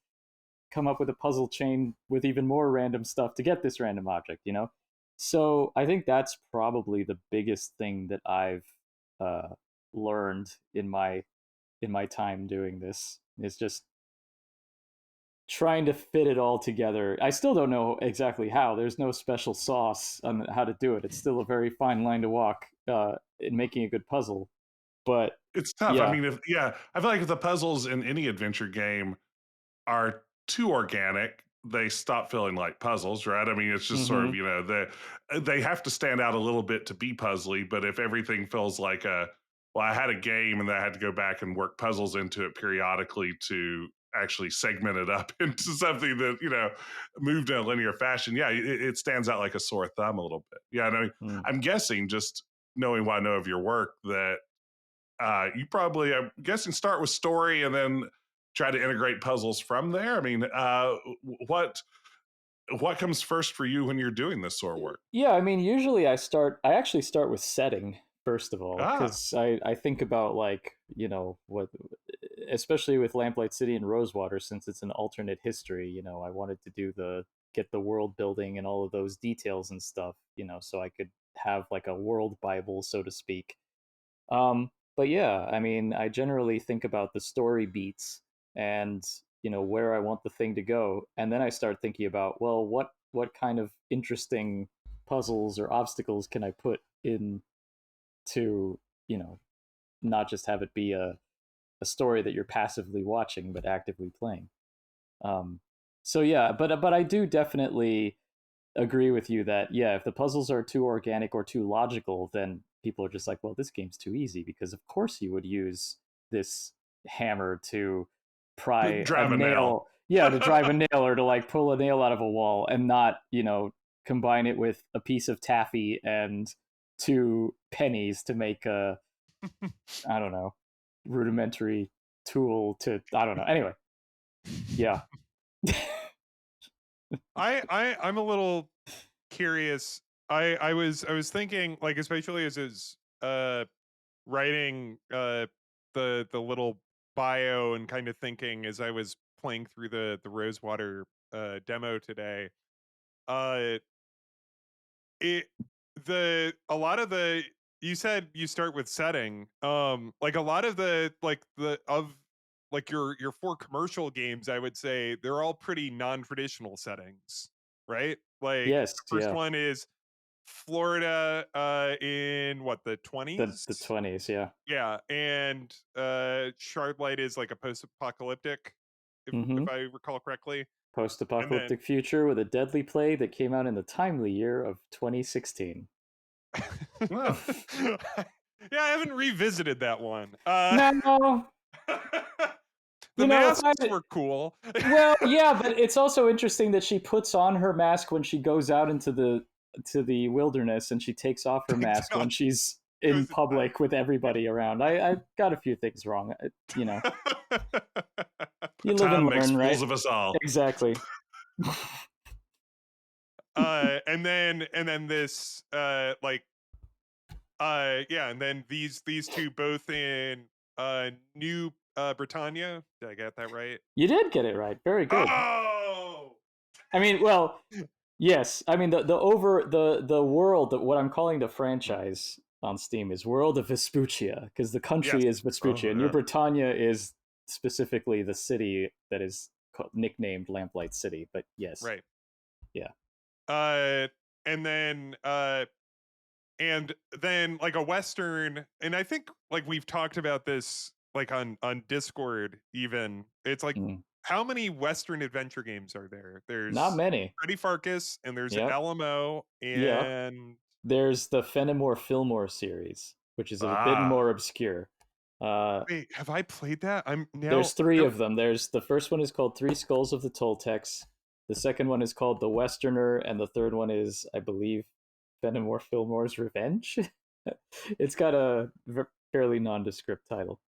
come up with a puzzle chain with even more random stuff to get this random object, you know? So I think that's probably the biggest thing that I've learned in my time doing this, is just trying to fit it all together. I still don't know exactly how. There's no special sauce on how to do it. It's still a very fine line to walk in making a good puzzle. But it's tough. Yeah. I mean, I feel like if the puzzles in any adventure game are too organic, they stop feeling like puzzles, right? I mean, it's just sort of, they have to stand out a little bit to be puzzly, but if everything feels like I had a game and then I had to go back and work puzzles into it periodically to actually segment it up into something that, moved in a linear fashion, yeah, it stands out like a sore thumb a little bit. Yeah, and I mean, I'm guessing, just knowing what I know of your work, that you probably, I'm guessing, start with story and then try to integrate puzzles from there. I mean, what comes first for you when you're doing this sort of work? Yeah, I mean, usually I actually start with setting first of all, Ah, because I think about, like, what, especially with Lamplight City and Rosewater, since it's an alternate history, I wanted to get the world building and all of those details and stuff, so I could have like a world Bible, so to speak. But yeah, I mean, I generally think about the story beats and where I want the thing to go, and then I start thinking about, well, what kind of interesting puzzles or obstacles can I put in to not just have it be a story that you're passively watching but actively playing. Um, so yeah, but I do definitely agree with you that, yeah, if the puzzles are too organic or too logical, then people are just like, well, this game's too easy, because of course you would use this hammer to pry a drive a nail. nail, yeah, to drive a nail, or to like pull a nail out of a wall, and not combine it with a piece of taffy and 2 pennies to make a, I don't know, rudimentary tool to, I don't know, anyway. Yeah. I'm a little curious. I was thinking, like, especially as is writing the little bio, and kind of thinking as I was playing through the Rosewater demo today. Uh it a lot of the, you said you start with setting, like a lot of your 4 commercial games, I would say they're all pretty non-traditional settings, right? Like Yes, the first yeah. one is Florida, in what, the The 20s? 20s, yeah. Yeah, and Shardlight is like a post-apocalyptic, if Mm-hmm. I recall correctly. And then Post-apocalyptic future with a deadly plague that came out in the timely year of 2016. Well, yeah, I haven't revisited that one. No, The if I, masks were cool. well, yeah, but it's also interesting that she puts on her mask when she goes out into the wilderness, and she takes off her mask when she's in Goes public with everybody around. I got a few things wrong. You live and time makes learn, right? fools of us all. Exactly. And then this, yeah, and then these two both in New Britannia. Did I get that right? You did get it right. Very good. Oh, I mean, well, yes. I mean, the world, that what I'm calling the franchise on Steam is World of Vespuccia, because the country yes. is Vespuccia. Oh, New yeah. Britannia is specifically the city that is nicknamed Lamplight City. But yes, Right. yeah. Uh, and then like a Western, and I think like we've talked about this like on Discord even. It's like, Mm. how many Western adventure games are there? Not There's many. Freddy Farkas, and there's Yep. LMO, Yep. and There's the Fenimore Fillmore series, which is a bit Ah, more obscure. wait, have I played that? I'm now There's 3 of them. There's the first one is called Three Skulls of the Toltecs. The second one is called The Westerner, and the third one is, I believe, Fenimore Fillmore's Revenge. It's got a fairly nondescript title.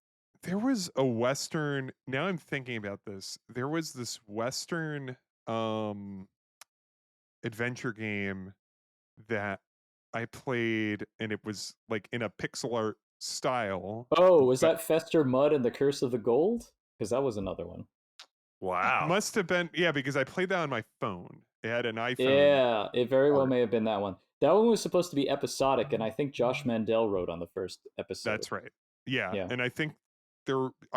there was a Western. Now I'm thinking about this. There was this Western um adventure game that I played, and it was like in a pixel art style. Oh, was But that Fester Mud and the Curse of the Gold? Because that was another one. wow. must have been, yeah, because I played that on my phone. It had an iPhone Yeah, it very well art. may have been that one. That one was supposed to be episodic, and I think Josh Mandel wrote on the first episode. That's right. Yeah, Yeah. and I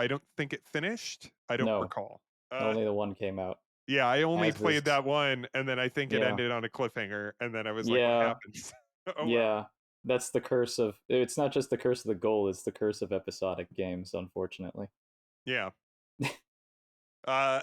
don't think it finished. I don't No, recall. only the one came out. Yeah, I only As this, played that one, and then I think it yeah, ended on a cliffhanger, and then I was like, what yeah, happens? Oh well. yeah. That's the curse of. It's not just the curse of the gold; it's the curse of episodic games. Unfortunately. Yeah. Uh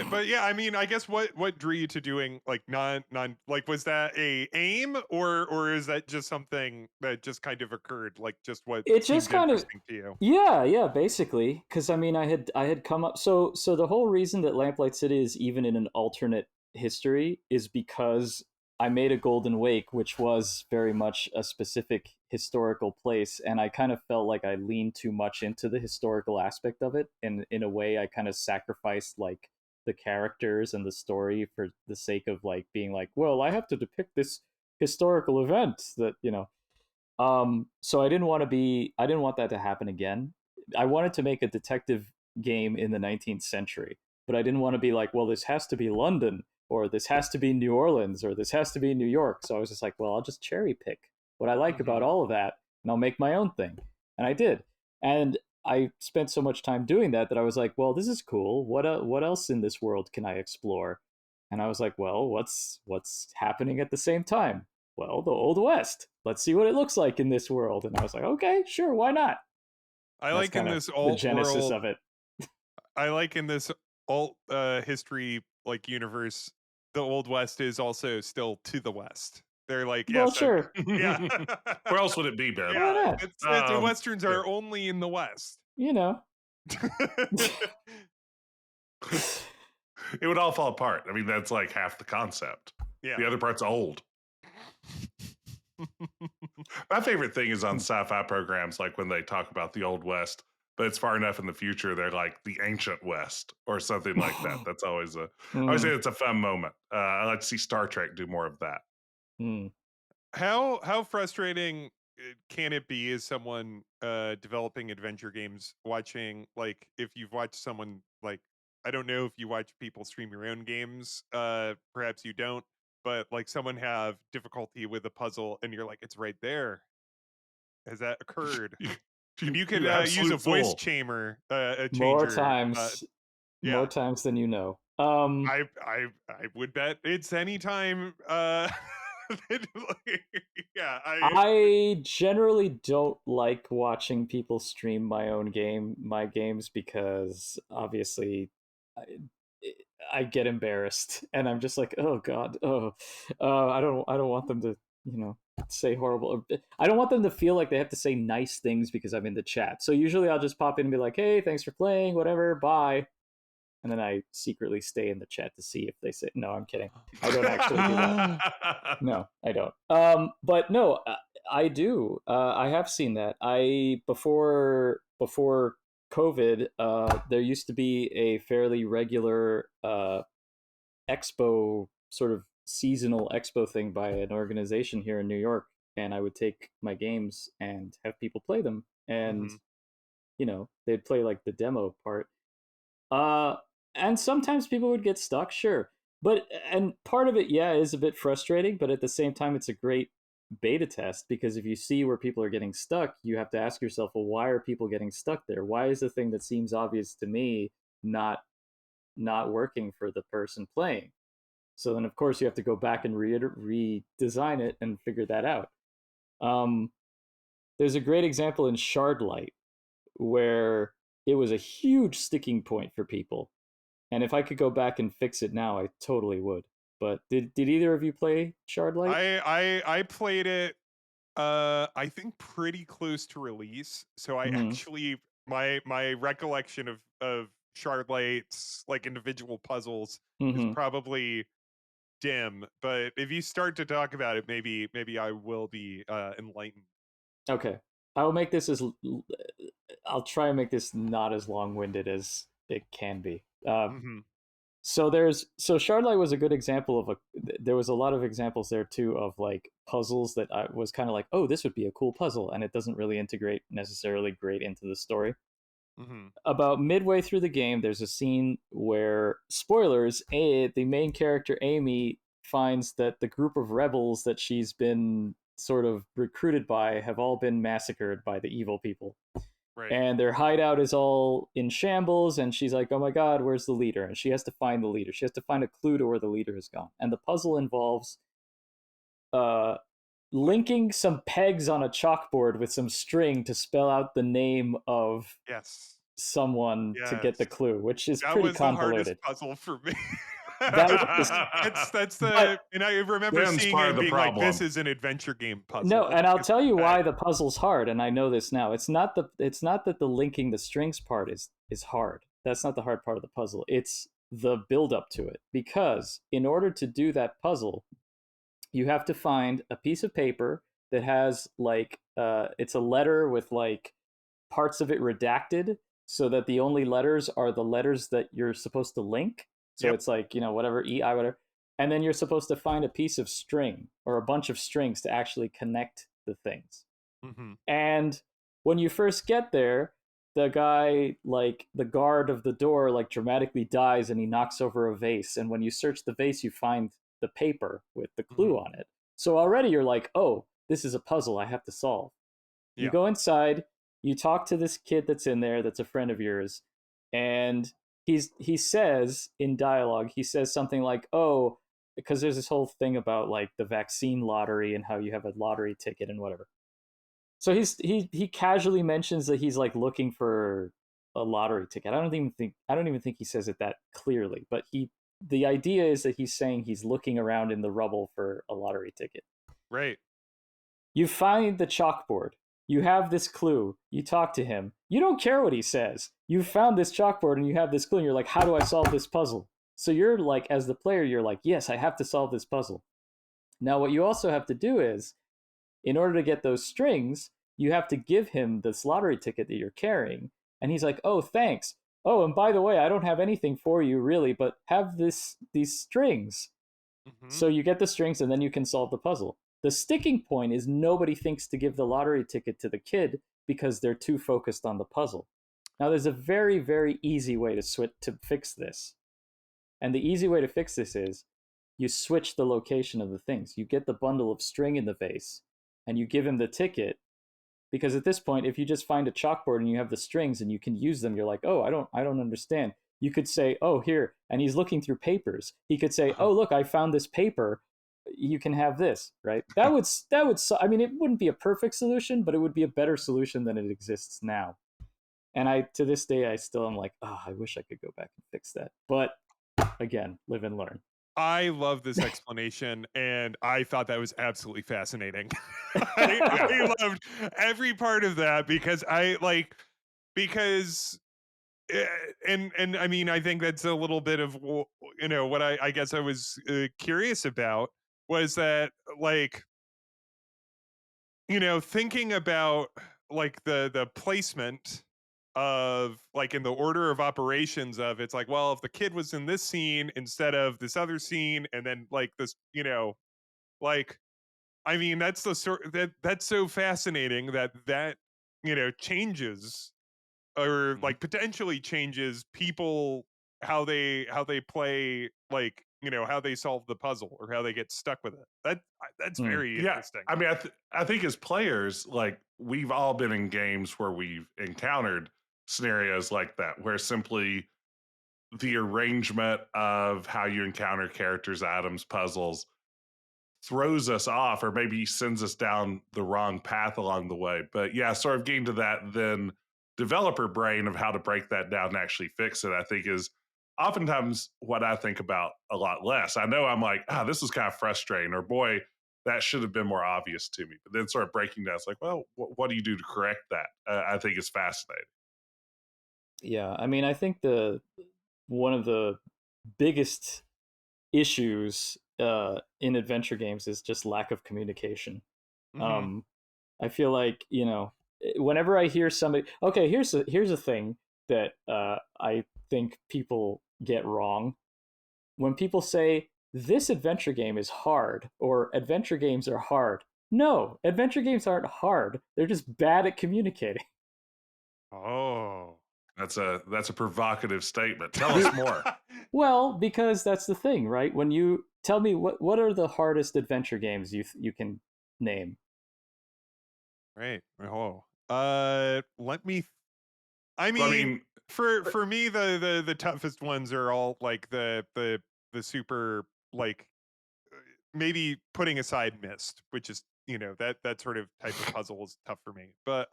but yeah, I mean, I guess what drew you to doing like non like, was that a aim, or is that just something that just kind of occurred, like just what It just seemed kind of, interesting to you? yeah, basically, because I mean, I had come up. So the whole reason that Lamplight City is even in an alternate history is because I made a Golden Wake, which was very much a specific historical place, and I kind of felt like I leaned too much into the historical aspect of it, and in a way, I kind of sacrificed like the characters and the story for the sake of like being like, well, I have to depict this historical event that so I didn't want that to happen again. I wanted to make a detective game in the 19th century, but I didn't want to be like, well, this has to be London, or this has to be New Orleans, or this has to be New York. So I was just like, well, I'll just cherry pick what I like about all of that, and I'll make my own thing. And I did. And I spent so much time doing that I was like, well, this is cool. What else in this world can I explore? And I was like, well, what's happening at the same time? Well, the Old West. Let's see what it looks like in this world. And I was like, okay, sure, why not? I That's like in kind of this the alt genesis world. of it. I like in this alt history like universe, the Old West is also still to the west. They're like, Well, yes, sure. yeah, Where else would it be, Ben? Why yeah. not? It's the westerns Yeah. are only in the west. You know. It would all fall apart. I mean, that's like half the concept. Yeah. The other part's old. My favorite thing is on sci-fi programs, like when they talk about the Old West, but it's far enough in the future, they're like the ancient West or something like that. That's always I always say it's a fun moment. I like to see Star Trek do more of that. How frustrating can it be as someone developing adventure games, watching, like, if you've watched someone, like, I don't know if you watch people stream your own games, perhaps you don't, but like someone have difficulty with a puzzle and you're like, it's right there. Has that occurred? And you could You use a absolute voice fool. chamber, a More changer. times, Yeah, more times than you know. I would bet it's anytime. Yeah, I generally don't like watching people stream my games because obviously I, I get embarrassed and I'm just like, oh god, I don't want them to, say horrible. I don't want them to feel like they have to say nice things because I'm in the chat. So usually I'll just pop in and be like, hey, thanks for playing, whatever, bye. And then I secretly stay in the chat to see if they say, no, I'm kidding. I don't actually do that. No, I don't. But no, I do. I have seen that. Before COVID, there used to be a fairly regular expo, sort of seasonal expo thing by an organization here in New York, and I would take my games and have people play them, and they'd play like the demo part. Uh, and sometimes people would get stuck, sure. And part of it, yeah, is a bit frustrating, but at the same time, it's a great beta test because if you see where people are getting stuck, you have to ask yourself, well, why are people getting stuck there? Why is the thing that seems obvious to me not working for the person playing? So then, of course, you have to go back and redesign it and figure that out. There's a great example in Shardlight where it was a huge sticking point for people. And if I could go back and fix it now, I totally would. But did either of you play Shardlight? I played it I think pretty close to release. So I actually my recollection of Shardlight's like individual puzzles is probably dim, but if you start to talk about it, maybe I will be enlightened. Okay. I'll I'll try and make this not as long-winded as it can be. So Shardlight was a good example of there was a lot of examples there too of like puzzles that I was kind of like, oh, this would be a cool puzzle, and it doesn't really integrate necessarily great into the story. About midway through the game, there's a scene where, spoilers, the main character Amy finds that the group of rebels that she's been sort of recruited by have all been massacred by the evil people. Right. And their hideout is all in shambles, and she's like, oh my god, where's the leader? And she has to find the leader. She has to find a clue to where the leader has gone. And the puzzle involves linking some pegs on a chalkboard with some string to spell out the name of someone to get the Yes. clue, which is That pretty was the hardest convoluted. puzzle for me. That was, That's but and I remember Ben's seeing part it of and the being like, this problem. is an adventure game no, puzzle. and I'll It's tell you why bad. the puzzle's hard, and I know this now. It's not that the linking the strings part is hard. That's not the hard part of the puzzle. It's the build up to it. Because in order to do that puzzle, you have to find a piece of paper that has like it's a letter with like parts of it redacted so that the only letters are the letters that you're supposed to link. So Yep. it's like, whatever, EI, whatever. And then you're supposed to find a piece of string or a bunch of strings to actually connect the things. Mm-hmm. And when you first get there, the guy, like the guard of the door, like dramatically dies and he knocks over a vase. And when you search the vase, you find the paper with the clue on it. So already you're like, oh, this is a puzzle I have to solve. You Yeah. go inside, you talk to this kid that's in there that's a friend of yours, and he says in dialogue, he says something like, oh, because there's this whole thing about like the vaccine lottery and how you have a lottery ticket and whatever. So he casually mentions that he's like looking for a lottery ticket. I don't even think he says it that clearly, but the idea is that he's saying he's looking around in the rubble for a lottery ticket. Right. You find the chalkboard. You have this clue. You talk to him. You don't care what he says. You found this chalkboard and you have this clue and you're like, how do I solve this puzzle? So you're like, as the player, you're like, yes, I have to solve this puzzle. Now, what you also have to do is, in order to get those strings, you have to give him this lottery ticket that you're carrying. And he's like, oh, thanks. Oh, and by the way, I don't have anything for you really, but have these strings. Mm-hmm. So you get the strings and then you can solve the puzzle. The sticking point is nobody thinks to give the lottery ticket to the kid because they're too focused on the puzzle. Now, there's a very, very easy way to fix this. And the easy way to fix this is you switch the location of the things. You get the bundle of string in the vase and you give him the ticket, because at this point, if you just find a chalkboard and you have the strings and you can use them, you're like, oh, I don't understand. You could say, oh, here, and he's looking through papers. He could say, oh, look, I found this paper. You can have this, right? That would I mean, it wouldn't be a perfect solution, but it would be a better solution than it exists now. And to this day, I still am like, oh, I wish I could go back and fix that. But again, live and learn. I love this explanation, and I thought that was absolutely fascinating. I loved every part of that because and I mean, I think that's a little bit of what I guess I was curious about was that like thinking about like the placement of like in the order of operations of it's like, well, if the kid was in this scene instead of this other scene and then like this like I mean that's the sort that's so fascinating that changes or like potentially changes people how they play like how they solve the puzzle or how they get stuck with it. That's very interesting. I mean, I think as players, like we've all been in games where we've encountered scenarios like that, where simply the arrangement of how you encounter characters, items, puzzles throws us off or maybe sends us down the wrong path along the way. But yeah, sort of getting to that then developer brain of how to break that down and actually fix it, I think is oftentimes what I think about a lot less. I know I'm like, this is kind of frustrating, or boy, that should have been more obvious to me. But then sort of breaking down, it's like, well, what do you do to correct that? I think is fascinating. Yeah, I mean, I think one of the biggest issues in adventure games is just lack of communication. Mm-hmm. I feel like whenever I hear somebody, okay, here's a thing that I think people get wrong. When people say this adventure game is hard or adventure games are hard, no, adventure games aren't hard. They're just bad at communicating. Oh, that's a provocative statement. Tell us more. Well, because that's the thing, right? When you tell me what are the hardest adventure games you can name? Right. Oh. Let me. I Well, I mean, mean, for me, the toughest ones are all like the super like maybe putting aside Mist, which is that sort of type of puzzle is tough for me. But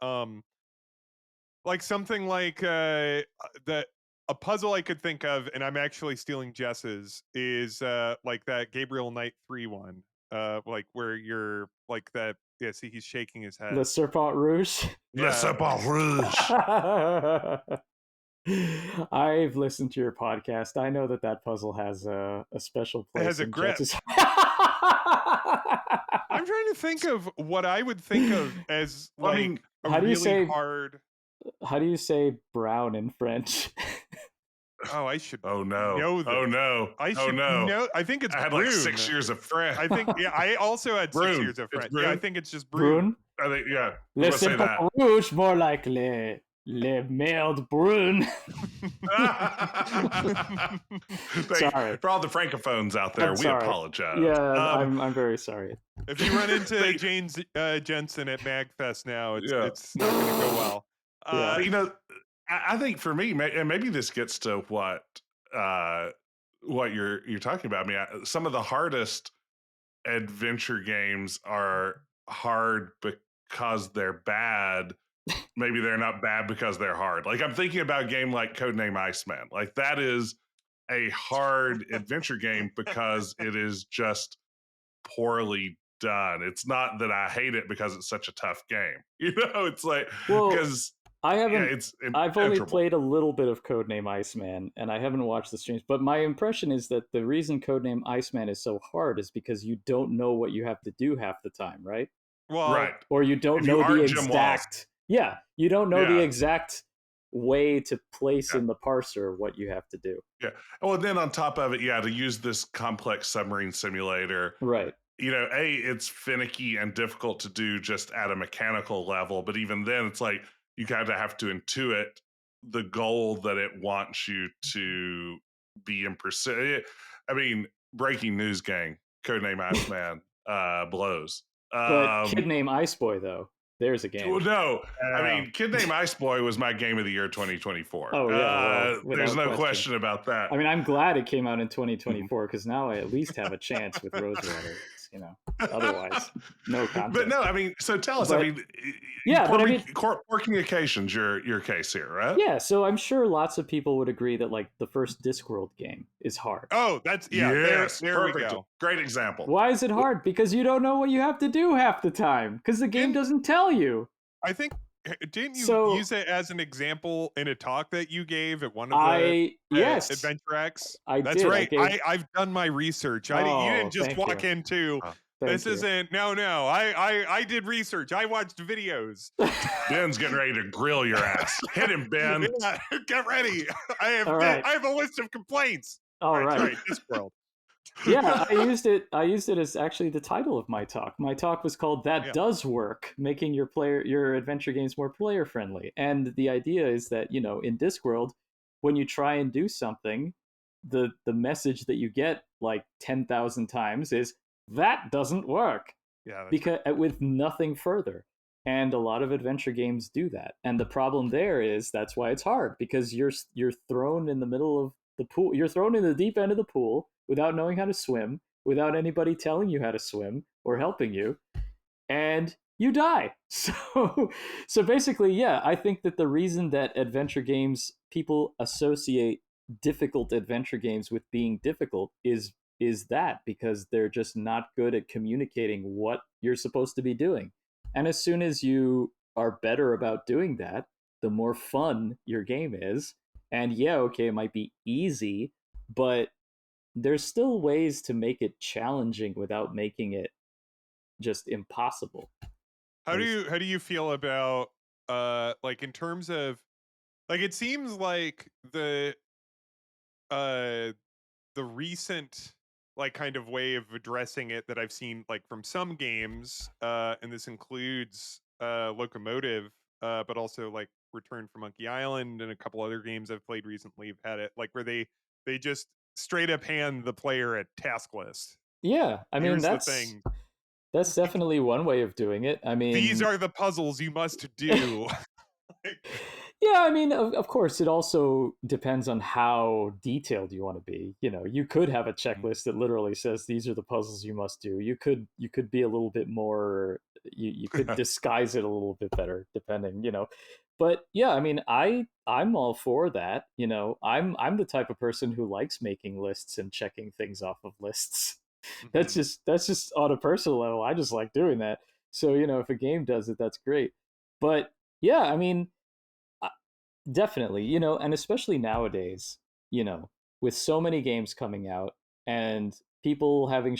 like something like a puzzle I could think of, and I'm actually stealing Jess's, is like that Gabriel Knight 3 one. Like where you're like that. Yeah, see, he's shaking his head. Le Serpent Rouge. Le Serpent Rouge. I've listened to your podcast. I know that puzzle has a special place. It has a in grip. Jess's... I'm trying to think of what I would think of as like a really hard. How do you say brown in French? Oh, I should. Oh no! Know this. Oh no! I should know. I think it's. I had Brune. like 6 years of French. I think. Yeah, I also had Brune. 6 years of French. Brune? Yeah, I think it's just Brune. I think yeah. Le Serpent Rouge, more like le merde brune. Sorry for all the francophones out there. We apologize. Yeah, I'm very sorry. If you run into James Jensen at MagFest now, it's not going to go well. You know, I think for me, and maybe this gets to what you're talking about. I mean, some of the hardest adventure games are hard because they're bad. Maybe they're not bad because they're hard. Like I'm thinking about a game like Codename Iceman. Like that is a hard adventure game because it is just poorly done. It's not that I hate it because it's such a tough game. You know, it's like because I haven't. I've only played a little bit of Codename Iceman, and I haven't watched the streams. But my impression is that the reason Codename Iceman is so hard is because you don't know what you have to do half the time, right? Well, right. Or you don't know the exact. Yeah, you don't know the exact way to place in the parser what you have to do. Yeah. Well, then on top of it, to use this complex submarine simulator, right? You know, it's finicky and difficult to do just at a mechanical level. But even then, it's like you kind of have to intuit the goal that it wants you to be in pursuit. I mean, breaking news, gang. Codename Iceman blows. But Kid Name Ice Boy, though. There's a game. No, I mean, Kid Name Ice Boy was my game of the year 2024. Oh, yeah. There's no question about that. I mean, I'm glad it came out in 2024 because now I at least have a chance with Rosewater. You know, otherwise, no content. But no, I mean, so tell us. I mean, poor communications. Your case here, right? Yeah. So I'm sure lots of people would agree that like the first Discworld game is hard. Oh, that's yes, there perfect. We go. Great example. Why is it hard? Because you don't know what you have to do half the time. Because the game doesn't tell you. I think didn't you use it as an example in a talk that you gave at one of the Adventure X? That's did. right. I've done my research. You didn't just walk into this isn't no. I did research. I watched videos. Ben's getting ready to grill your ass. Hit him, Ben. Get ready. I have a list of complaints. All right. Discworld. Yeah, I used it as actually the title of my talk. My talk was called That Does Work, making your adventure games more player friendly. And the idea is that, you know, in Discworld, when you try and do something, the message that you get like 10,000 times is that doesn't work. Yeah. Because with nothing further. And a lot of adventure games do that. And the problem there is that's why it's hard, because you're thrown in the middle of the pool. You're thrown in the deep end of the pool without knowing how to swim, without anybody telling you how to swim or helping you, and you die. So basically, I think that the reason that adventure games, people associate difficult adventure games with being difficult is that because they're just not good at communicating what you're supposed to be doing. And as soon as you are better about doing that, the more fun your game is. And it might be easy, but there's still ways to make it challenging without making it just impossible. How do you feel about like in terms of like it seems like the recent like kind of way of addressing it that I've seen like from some games and this includes Locomotive but also like Return from Monkey Island and a couple other games I've played recently have had it like where they just straight up hand the player a task list. Yeah, I mean, the thing. That's definitely one way of doing it. I mean, these are the puzzles you must do. Yeah, I mean, of course, it also depends on how detailed you want to be. You could have a checklist that literally says these are the puzzles you must do. You could be a little bit more. You could disguise it a little bit better, depending. But yeah, I mean, I'm all for that. I'm the type of person who likes making lists and checking things off of lists. That's Mhm. just on a personal level. I just like doing that. So if a game does it, that's great. But yeah, I mean definitely, and especially nowadays, you know, with so many games coming out and people having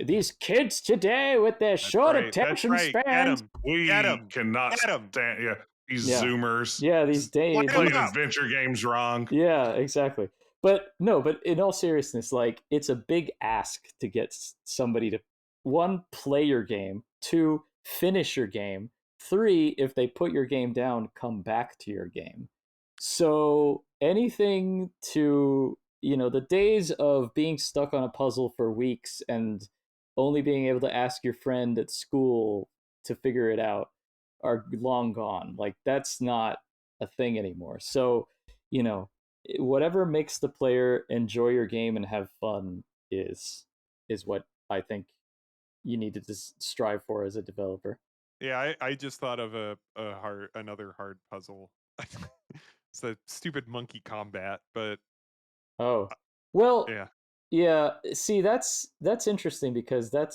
these kids today with their That's short right. That's attention right. Get spans. him. Get We him. cannot Get him. stand these Yeah. Zoomers Yeah, these days. Light 'em playing up. adventure games wrong. Yeah, exactly. But no, but in all seriousness, like it's a big ask to get somebody to one, play your game, two, finish your game, three, if they put your game down, come back to your game. So anything to, the days of being stuck on a puzzle for weeks and only being able to ask your friend at school to figure it out are long gone. Like that's not a thing anymore. So, you know, whatever makes the player enjoy your game and have fun is what I think you need to just strive for as a developer. Yeah, I just thought of another hard puzzle. It's the stupid monkey combat, but Oh. Well, yeah. yeah, see that's interesting because that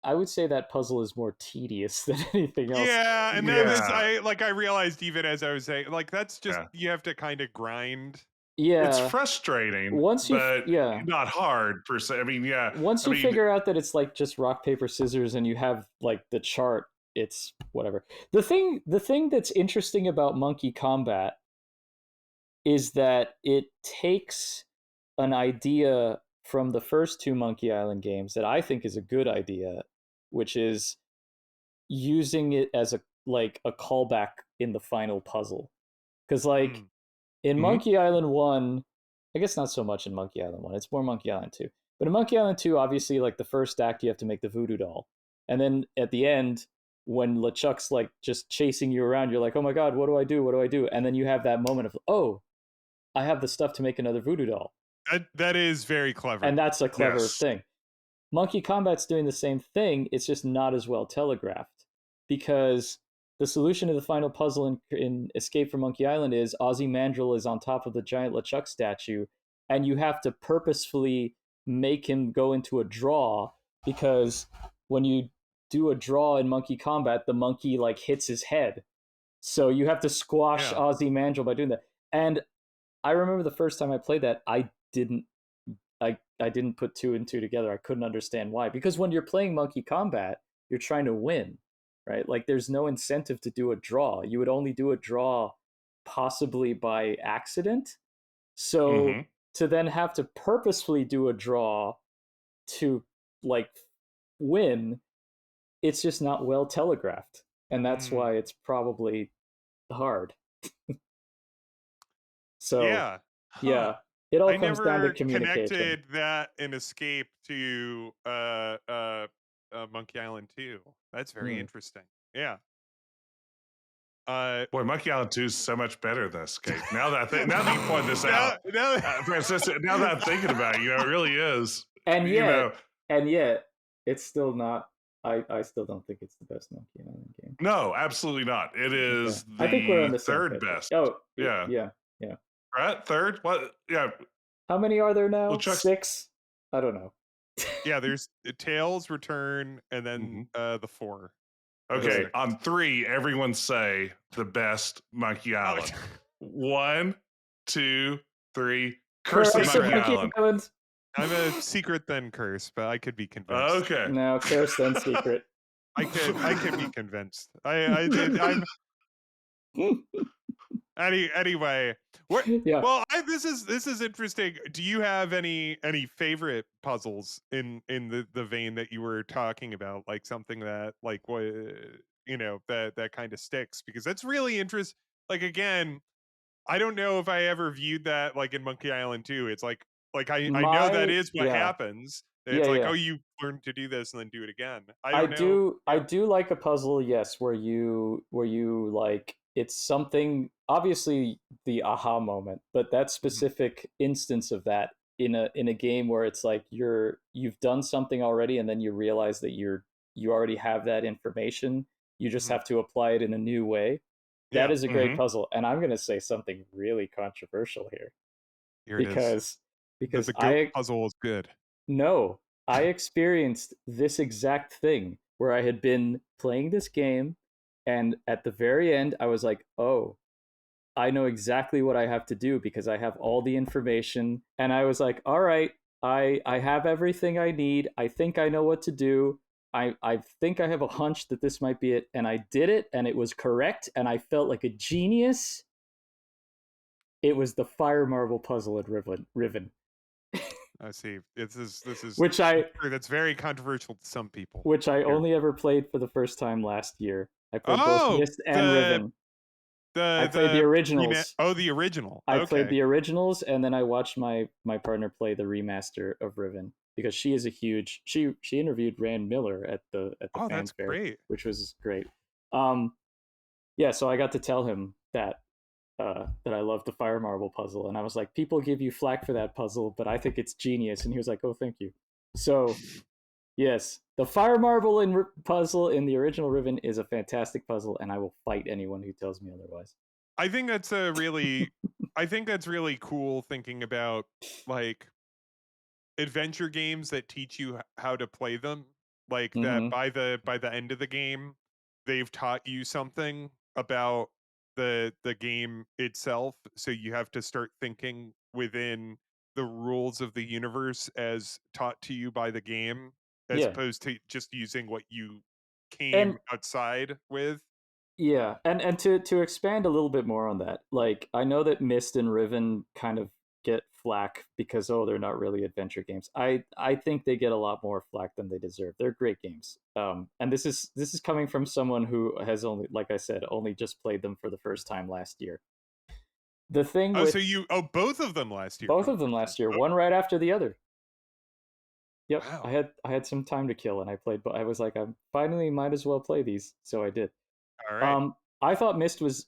I would say that puzzle is more tedious than anything else. Yeah, and that was Yeah. I realized even as I was saying, like that's just Yeah. you have to kind of grind. It's Yeah. frustrating, Once you but yeah. not hard per se. I mean, yeah. Once I you mean, figure out that it's like just rock paper scissors and you have like the chart, it's whatever. The thing that's interesting about Monkey Combat is that it takes an idea from the first two Monkey Island games that I think is a good idea, which is using it as a callback in the final puzzle. Because like Mm. in Mhm. Monkey Island 1, I guess not so much in Monkey Island 1. It's more Monkey Island 2. But in Monkey Island 2, obviously like the first act you have to make the voodoo doll. And then at the end when LeChuck's like just chasing you around, you're like, "Oh my god, what do I do? What do I do?" And then you have that moment of, "Oh, I have the stuff to make another voodoo doll." That is very clever. And that's a clever Yes. thing. Monkey Combat's doing the same thing, it's just not as well telegraphed. Because the solution to the final puzzle in Escape from Monkey Island is Ozzy Mandrill is on top of the giant LeChuck statue, and you have to purposefully make him go into a draw because when you do a draw in Monkey Combat, the monkey like hits his head. So you have to squash Yeah. Ozzy Mandrill by doing that. And I remember the first time I played that, didn't I didn't put two and two together. I couldn't understand why. Because when you're playing Monkey Combat, you're trying to win, right? Like there's no incentive to do a draw. You would only do a draw possibly by accident. So Mhm. to then have to purposefully do a draw to like win, it's just not well telegraphed. And that's Mm. why it's probably hard. So Yeah. Huh. yeah, it all I comes down to never communication. connected that in Escape to Monkey Island 2. That's very interesting. Yeah. Boy, Monkey Island 2 is so much better than Escape. Now that you point this out, No, Francisco, now that I'm thinking about it, it really is. And You know, yet, it's still not. I still don't think it's the best Monkey Island game. no, absolutely not. It is I think we're on the the same third page. best. Oh, Yeah. yeah. Right? Third? What? Yeah. How many are there now? LeChuck's 6? I don't know. yeah, there's Tails, Return, and Mhm. then the 4. Okay, Right. on 3, everyone say the best Monkey Island. 1, 2, 3. Curse of Curse of Monkey Island. I'm a secret then curse, but I could be convinced. Okay. No, curse then secret. I could be convinced. I'm anyway. Yeah. Well, this is interesting. Do you have any favorite puzzles in the vein that you were talking about, like something that like what that kind of sticks? Because that's really interesting. Like again, I don't know if I ever viewed that like in Monkey Island 2. It's like I know that is what happens. It's like, Yeah. oh, you learn to do this and then do it again. I I don't know. do like a puzzle, yes, where you like it's something, obviously the aha moment, but that specific instance of that in a game where it's like you've done something already and then you realize that you already have that information, you just have to apply it in a new way. That Yeah. is a great puzzle, and I'm going to say something really controversial here Here it is. because The goat puzzle is good. no, I experienced this exact thing where I had been playing this game, and at the very end, I was like, oh, I know exactly what I have to do because I have all the information. And I was like, all right, I have everything I need. I think I know what to do. I think I have a hunch that this might be it. And I did it, and it was correct, and I felt like a genius. It was the fire marble puzzle at Riven. I see. This is that's very controversial to some people. Which I only ever played for the first time last year. I played both Myst and Riven. I played the originals. The original. I played the originals, and then I watched my partner play the remaster of Riven because she is a huge. She interviewed Rand Miller at the fan fair, great. Which was great. Yeah, so I got to tell him that I love the fire marble puzzle, and I was like, people give you flack for that puzzle, but I think it's genius, and he was like, oh, thank you. So, yes, the fire marble puzzle in the original Riven is a fantastic puzzle, and I will fight anyone who tells me otherwise. I think that's really cool thinking about like adventure games that teach you how to play them. Like that by the end of the game, they've taught you something about the game itself. So you have to start thinking within the rules of the universe as taught to you by the game, as opposed to just using what you came outside with. Yeah, and to expand a little bit more on that, like I know that Myst and Riven kind of get flack because they're not really adventure games. I think they get a lot more flack than they deserve. They're great games. And this is coming from someone who has only, like I said, only just played them for the first time last year. The thing both of them last year. Both of them last year, one right after the other. Yep. Wow. I had some time to kill, and I played, but I was like, I finally might as well play these, so I did. All right. I thought Myst was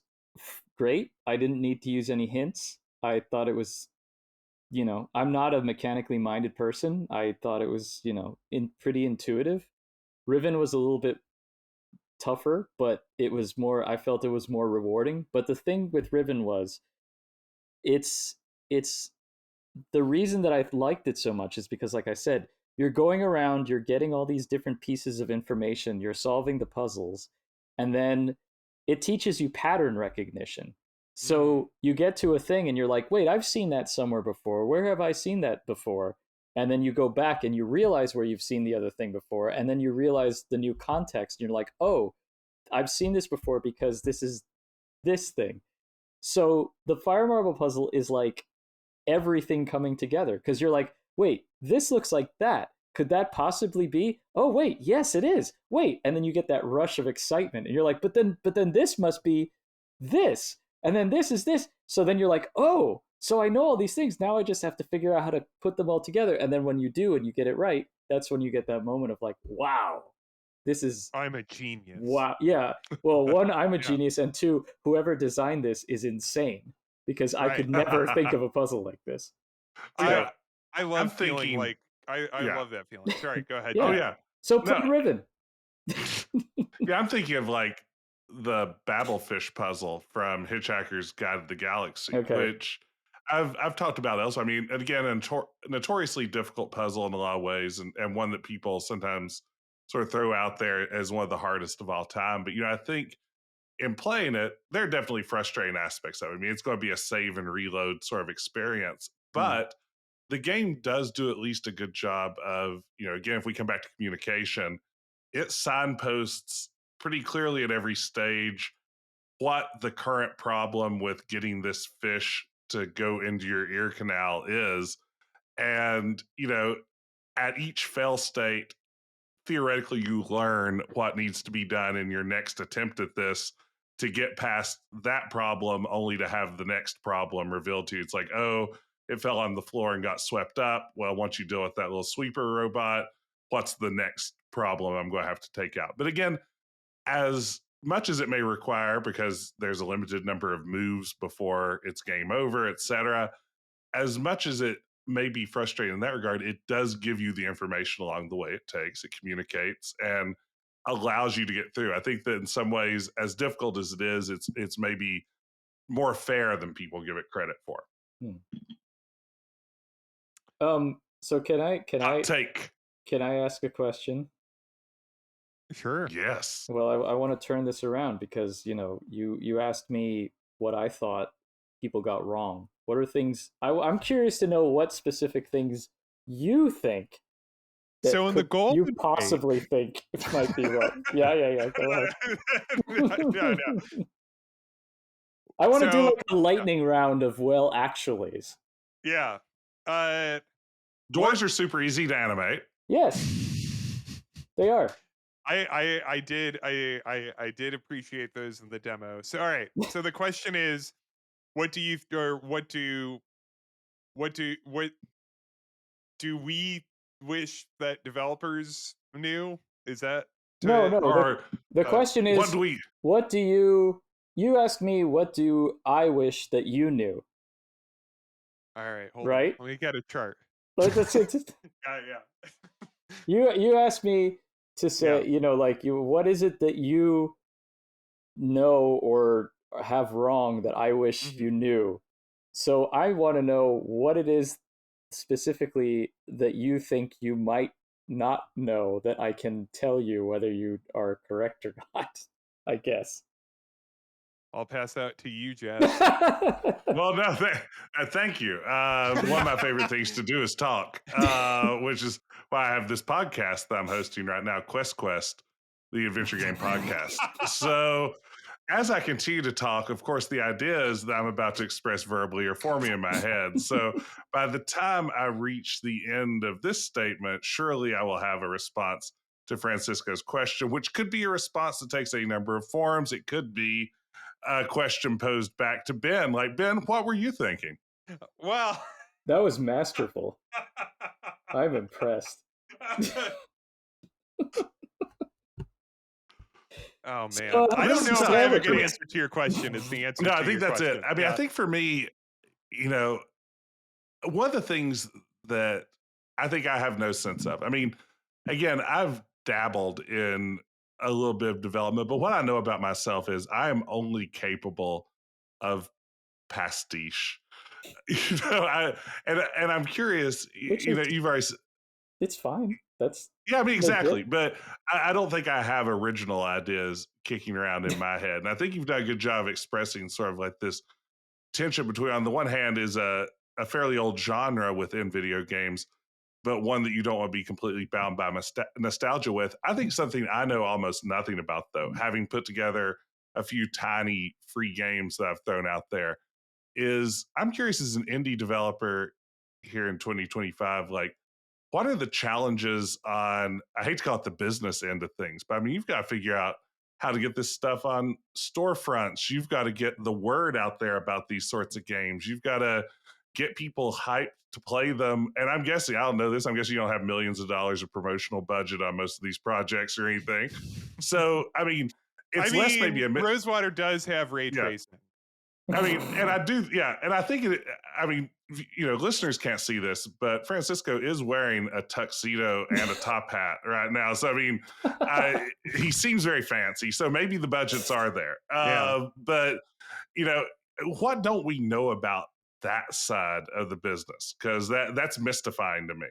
great. I didn't need to use any hints. I thought it was, I'm not a mechanically minded person. I thought it was, pretty intuitive. Riven was a little bit tougher, but I felt it was more rewarding. But the thing with Riven was, it's the reason that I liked it so much is because, like I said, you're going around, you're getting all these different pieces of information, you're solving the puzzles, and then it teaches you pattern recognition. So you get to a thing and you're like, wait, I've seen that somewhere before. Where have I seen that before? And then you go back and you realize where you've seen the other thing before. And then you realize the new context. And you're like, oh, I've seen this before because this is this thing. So the fire marble puzzle is like everything coming together because you're like, wait, this looks like that. Could that possibly be? Oh, wait, yes, it is. Wait. And then you get that rush of excitement and you're like, but then this must be this. And then this is this. So then you're like, oh, so I know all these things. Now I just have to figure out how to put them all together. And then when you do and you get it right, that's when you get that moment of like, wow, I'm a genius. Wow. Yeah. Well, one, I'm a genius. And two, whoever designed this is insane because I could never think of a puzzle like this. So, I love feeling like, I love that feeling. Sorry, go ahead. Yeah. Oh, yeah. So play Riven. Yeah, I'm thinking of like the Babelfish puzzle from Hitchhiker's Guide to the Galaxy, which I've talked about elsewhere. I mean, and again, a notoriously difficult puzzle in a lot of ways, and one that people sometimes sort of throw out there as one of the hardest of all time. But I think in playing it, there are definitely frustrating aspects of it. I mean, it's going to be a save and reload sort of experience, but the game does do at least a good job of, again, if we come back to communication, it signposts pretty clearly at every stage what the current problem with getting this fish to go into your ear canal is. And, at each fail state, theoretically, you learn what needs to be done in your next attempt at this to get past that problem, only to have the next problem revealed to you. It's like, oh, it fell on the floor and got swept up. Well, once you deal with that little sweeper robot, what's the next problem I'm going to have to take out? But again, as much as it may require, because there's a limited number of moves before it's game over, etc., as much as it may be frustrating in that regard, it does give you the information along the way it takes. It communicates and allows you to get through. I think that in some ways, as difficult as it is, it's maybe more fair than people give it credit for. So can I take? Can I ask a question? Sure. Yes. Well, I want to turn this around because you asked me what I thought people got wrong. What are things I'm curious to know what specific things you think. So in the goal, you possibly think it might be wrong. Yeah. Go ahead. no. I want to do like a lightning round of well actuallys. Yeah. Doors are super easy to animate. Yes, they are. I did appreciate those in the demo. So all right. So the question is, what do we wish that developers knew? Is that no? Or the question is, what do you asked me? What do I wish that you knew? All right, hold right. On. Let me get a chart. Yeah. You asked me to say, what is it that you know or have wrong that I wish you knew? So I want to know what it is specifically that you think you might not know that I can tell you whether you are correct or not, I guess. I'll pass out to you, Jess. Well, no, thank you. One of my favorite things to do is talk, which is why I have this podcast that I'm hosting right now, Quest, the adventure game podcast. So as I continue to talk, of course, the idea is that I'm about to express verbally or for me in my head. So by the time I reach the end of this statement, surely I will have a response to Francisco's question, which could be a response that takes a number of forms. It could be a question posed back to Ben, like, Ben, what were you thinking? Well, that was masterful. I'm impressed. Oh man, I don't know if I have a good answer to your question. Is the answer? No, to I think that's question. it. I mean, I think for me, one of the things that I think I have no sense of. I mean, again, I've dabbled in a little bit of development, but what I know about myself is I am only capable of pastiche. And I'm curious. You've already. It's fine. I mean, exactly. But I don't think I have original ideas kicking around in my head, and I think you've done a good job expressing sort of like this tension between, on the one hand, is a fairly old genre within video games, but one that you don't want to be completely bound by nostalgia with. I think something I know almost nothing about, though, having put together a few tiny free games that I've thrown out there, is I'm curious as an indie developer here in 2025, like, what are the challenges on, I hate to call it the business end of things, but I mean, you've got to figure out how to get this stuff on storefronts. You've got to get the word out there about these sorts of games. You've got to get people hyped to play them. And I'm guessing, I don't know this, I'm guessing you don't have millions of dollars of promotional budget on most of these projects or anything. So, I mean, less maybe a Rosewater does have ray tracing. I mean, and I do, and I think listeners can't see this, but Francisco is wearing a tuxedo and a top hat right now. So, I mean, he seems very fancy. So maybe the budgets are there. But, what don't we know about that side of the business? Because that's mystifying to me.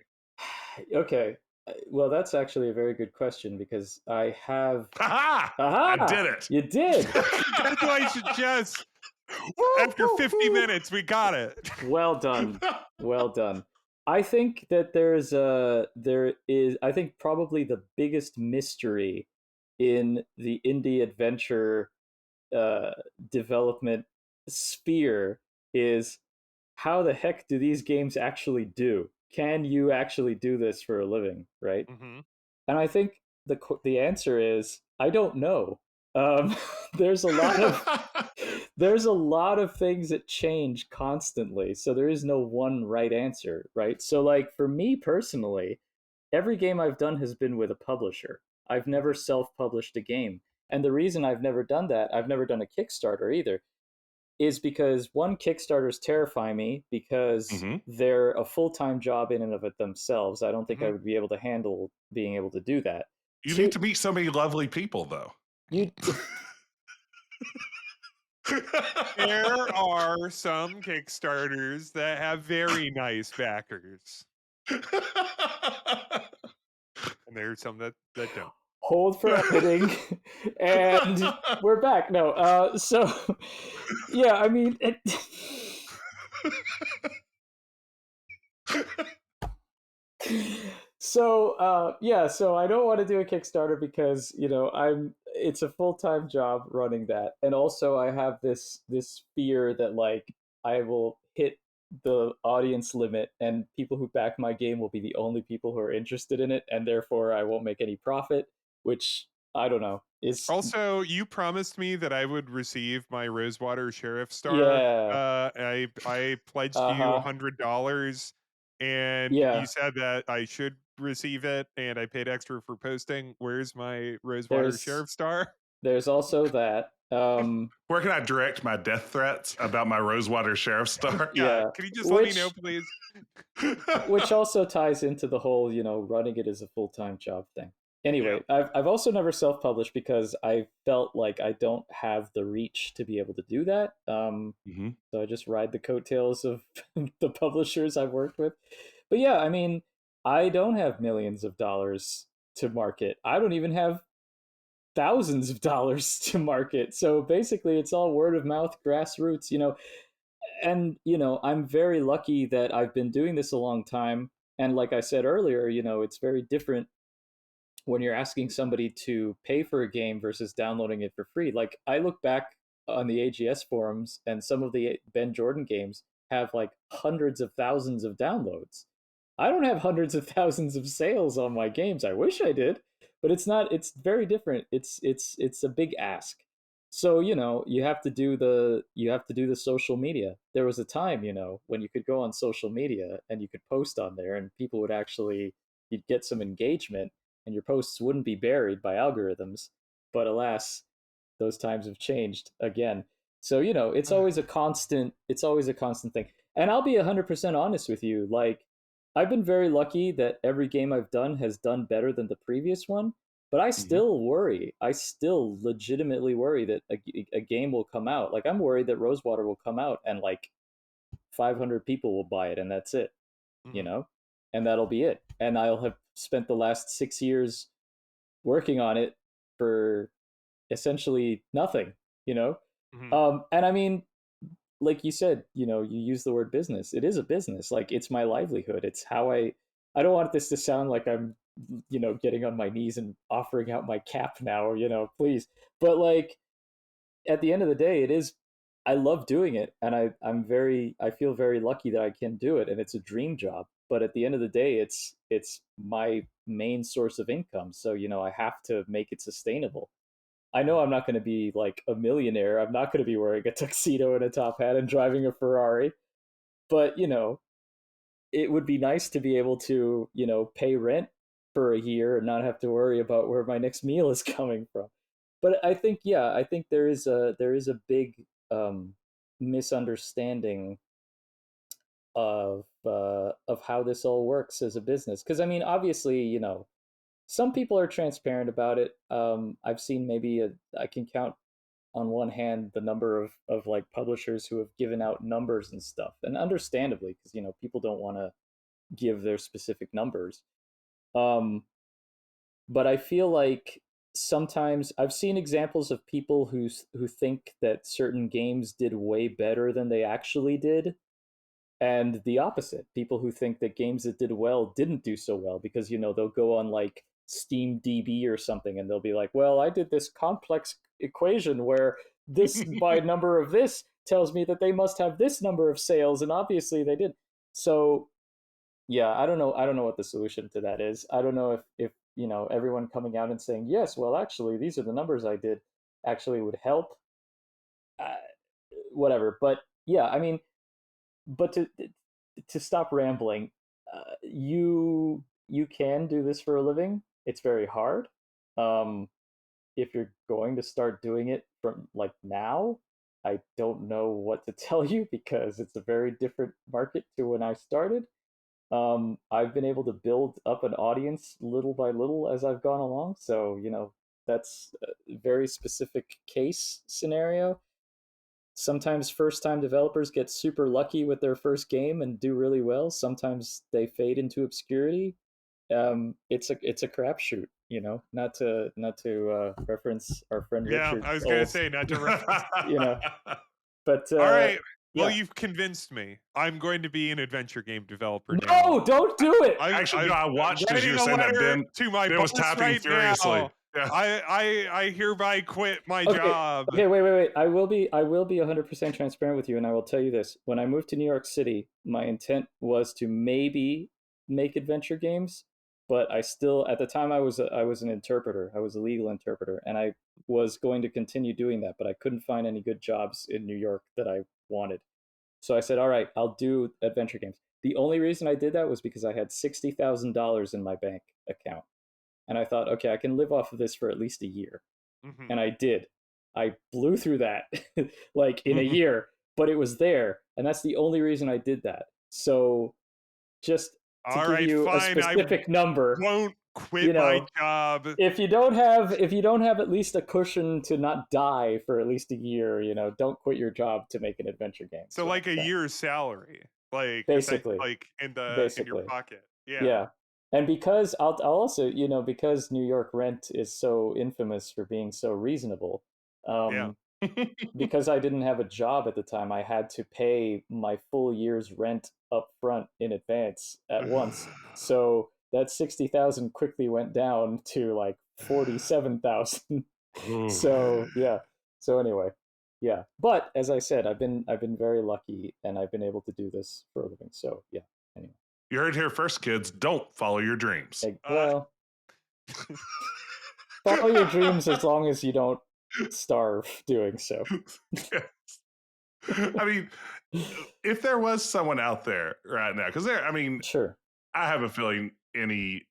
Okay. Well, that's actually a very good question because I have. Aha! I did it. You did. Congratulations, Jess. After 50 minutes, we got it. Well done. Well done. I think that there is I think probably the biggest mystery in the indie adventure development sphere is how the heck do these games actually do? Can you actually do this for a living, right? Mm-hmm. And I think the answer is I don't know. There's a lot of things that change constantly, so there is no one right answer, right? So like for me personally, every game I've done has been with a publisher. I've never self-published a game, And the reason I've never done that, I've never done a Kickstarter either, is because one, Kickstarters terrify me because Mm-hmm. they're a full-time job in and of it themselves. I don't think I Mhm. would be able to handle being able to do that. You Two, need to meet so many lovely people, though. you There are some Kickstarters that have very nice backers, and there are some that don't. hold for editing, and we're back. No, so yeah, I mean, so yeah, so I don't want to do a Kickstarter because it's a full-time job running that, and also I have this fear that like I will hit the audience limit and people who back my game will be the only people who are interested in it, and therefore I won't make any profit, which I don't know is Also, you promised me that I would receive my Rosewater Sheriff Star. yeah, I pledged you uh-huh, $100, and you yeah. said that I should receive it, and I paid extra for posting. Where's my Rosewater There's Sheriff Star? there's also that. Where can I direct my death threats about my Rosewater Sheriff Star? Yeah, Yeah, can you just let me know, which please? which also ties into the whole running it as a full-time job thing. Yeah. Anyway, I've also never self-published because I felt like I don't have the reach to be able to do that. Mm-hmm. So I just ride the coattails of the publishers I've worked with. But yeah, I mean, I don't have millions of dollars to market. I don't even have thousands of dollars to market. So basically, it's all word of mouth, grassroots, and I'm very lucky that I've been doing this a long time. And like I said earlier, it's very different when you're asking somebody to pay for a game versus downloading it for free. Like I look back on the AGS forums, and some of the Ben Jordan games have like hundreds of thousands of downloads. I don't have hundreds of thousands of sales on my games. I wish I did, but it's not. It's very different. It's a big ask. So you have to do the social media. There was a time when you could go on social media and you could post on there, and people would actually, you'd get some engagement, and your posts wouldn't be buried by algorithms. But alas, those times have changed again. So it's always a constant thing. And I'll be 100% honest with you. Like, I've been very lucky that every game I've done has done better than the previous one. But I Mm-hmm. still worry. I still legitimately worry that a game will come out. Like, I'm worried that Rosewater will come out and like 500 people will buy it, and that's it, you Mhm. know? And that'll be it. And I'll have spent the last 6 years working on it for essentially nothing, you know? Mhm. And I mean, like you said, you use the word business. It is a business. Like, it's my livelihood. It's how I don't want this to sound like I'm, getting on my knees and offering out my cap now, please. But like, at the end of the day, it is, I love doing it, and I feel very lucky that I can do it, and it's a dream job. But at the end of the day, it's my main source of income. So, I have to make it sustainable. I know I'm not going to be like a millionaire. I'm not going to be wearing a tuxedo and a top hat and driving a Ferrari. But, it would be nice to be able to, pay rent for a year and not have to worry about where my next meal is coming from. But I think, yeah, I think there is a big misunderstanding of how this all works as a business. Because I mean, obviously, some people are transparent about it. I've seen I can count on one hand the number of like publishers who have given out numbers and stuff, and understandably, because people don't want to give their specific numbers. Um, but I feel like sometimes I've seen examples of people who think that certain games did way better than they actually did, and the opposite. People who think that games that did well didn't do so well because they'll go on like Steam DB or something, and they'll be like, "Well, I did this complex equation where this by number of this tells me that they must have this number of sales, and obviously they did." So yeah, I don't know what the solution to that is. I don't know if everyone coming out and saying, "Yes, well, actually these are the numbers I did," actually would help. uh, Whatever. But yeah, I mean, but to stop rambling, you can do this for a living. It's very hard. um if you're going to start doing it from like now, I don't know what to tell you because it's a very different market to when I started. I've been able to build up an audience little by little as I've gone along. So, that's a very specific case scenario. Sometimes first time developers get super lucky with their first game and do really well. Sometimes they fade into obscurity. It's a crapshoot, not to reference our friend Yeah, Richard's I was gonna old, say not to reference. but All right. Well, yeah. you've convinced me. I'm going to be an adventure game developer now. No, don't do it. Actually, no, I watched as writing you were a saying that letter Ben to my was boss typing right furiously. now. Yeah. I hereby quit my Okay, job. okay, wait. I will be 100% transparent with you, and I will tell you this. When I moved to New York City, my intent was to maybe make adventure games, but I still, at the time, I was an interpreter. I was a legal interpreter, and I was going to continue doing that, but I couldn't find any good jobs in New York that I wanted. So I said, all right, I'll do adventure games. The only reason I did that was because I had $60,000 in my bank account. And I thought, okay, I can live off of this for at least a year. Mhm. And I did. I blew through that like in a year, but it was there. And that's the only reason I did that. So just to All give right, you a fine. I specific number, won't quit my job. if you don't have at least a cushion to not die for at least a year, don't quit your job to make an adventure game. So like a year's salary, like Basically. like in your Basically. pocket. Yeah. And because I'll also, because New York rent is so infamous for being so reasonable, Yeah. because I didn't have a job at the time, I had to pay my full year's rent up front in advance at once. So that 60,000 quickly went down to like 47,000. So yeah. So anyway, yeah. But as I said, I've been very lucky and I've been able to do this for a living. So yeah. Anyway. You heard here first, kids. Don't follow your dreams. Well, follow your dreams as long as you don't starve doing so. I mean, if there was someone out there right now, because Sure. I have a feeling any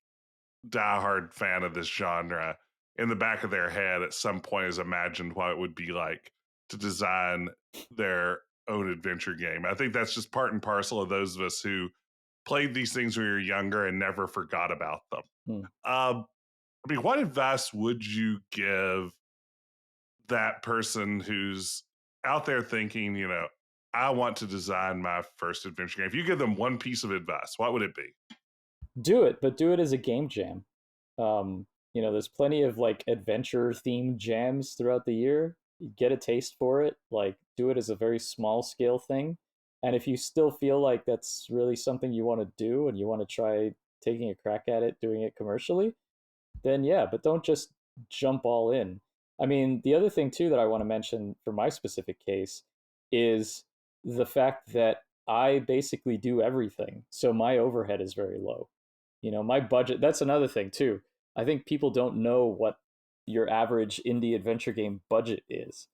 diehard fan of this genre in the back of their head at some point has imagined what it would be like to design their own adventure game. I think that's just part and parcel of those of us who played these things when we were younger and never forgot about them. What advice would you give that person who's out there thinking, I want to design my first adventure game? If you give them one piece of advice, what would it be? Do it, but do it as a game jam. There's plenty of like adventure themed jams throughout the year. Get a taste for it, like do it as a very small scale thing. And if you still feel like that's really something you want to do and you want to try taking a crack at it, doing it commercially, then yeah, but don't just jump all in. I mean, the other thing too that I want to mention for my specific case is the fact that I basically do everything. So my overhead is very low. My budget, that's another thing too. I think people don't know what your average indie adventure game budget is.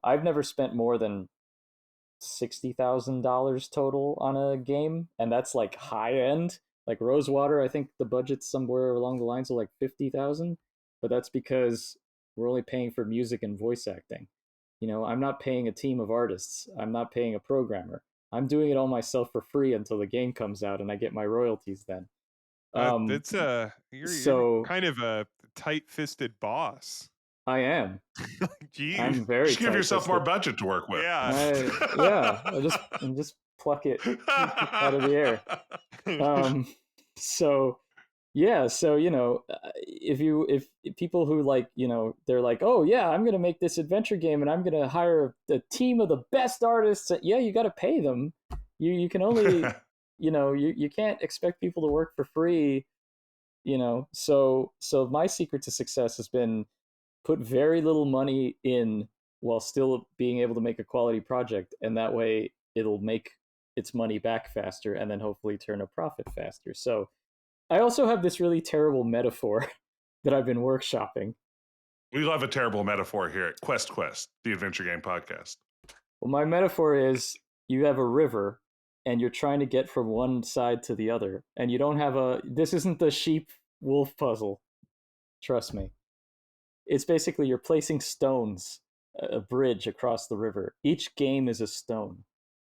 I've never spent more than $60,000 total on a game, and that's like high end. Like Rosewater, I think the budget's somewhere along the lines of like 50,000, but that's because we're only paying for music and voice acting. I'm not paying a team of artists. I'm not paying a programmer. I'm doing it all myself for free until the game comes out and I get my royalties then. You're kind of a tight-fisted boss. I am. Geez. I'm very. Just give yourself more budget to work with. Yeah. I just pluck it out of the air. So yeah. So if people who they're like, oh yeah, I'm gonna make this adventure game and I'm gonna hire a team of the best artists. Yeah, you got to pay them. You can only you can't expect people to work for free. So my secret to success has been put very little money in while still being able to make a quality project, and that way it'll make its money back faster and then hopefully turn a profit faster. So I also have this really terrible metaphor that I've been workshopping. We love a terrible metaphor here at Quest, the adventure game podcast. Well, my metaphor is you have a river and you're trying to get from one side to the other, and you don't have this isn't the sheep wolf puzzle. Trust me. it's basically you're placing stones, a bridge across the river. Each game is a stone,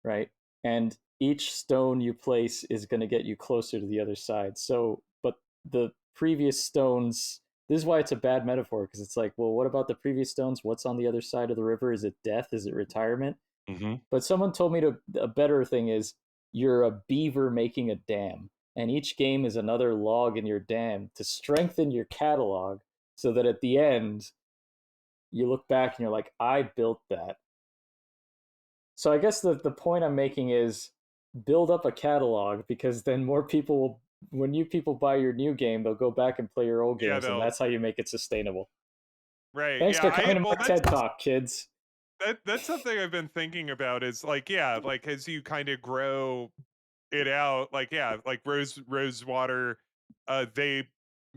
right? And each stone you place is going to get you closer to the other side. So, but the previous stones, this is why it's a bad metaphor, because it's like, well, what about the previous stones? What's on the other side of the river? Is it death? Is it retirement? Mm-hmm. But someone told me a better thing is you're a beaver making a dam, and each game is another log in your dam to strengthen your catalog, so that at the end you look back and you're like, I built that. So I guess the point I'm making is build up a catalog, because then more people will, when new people buy your new game, they'll go back and play your old games, and that's how you make it sustainable. Right. Thanks for coming to my TED Talk, kids. That's something I've been thinking about is like, yeah, like as you kind of grow it out, like, yeah, like Rosewater, they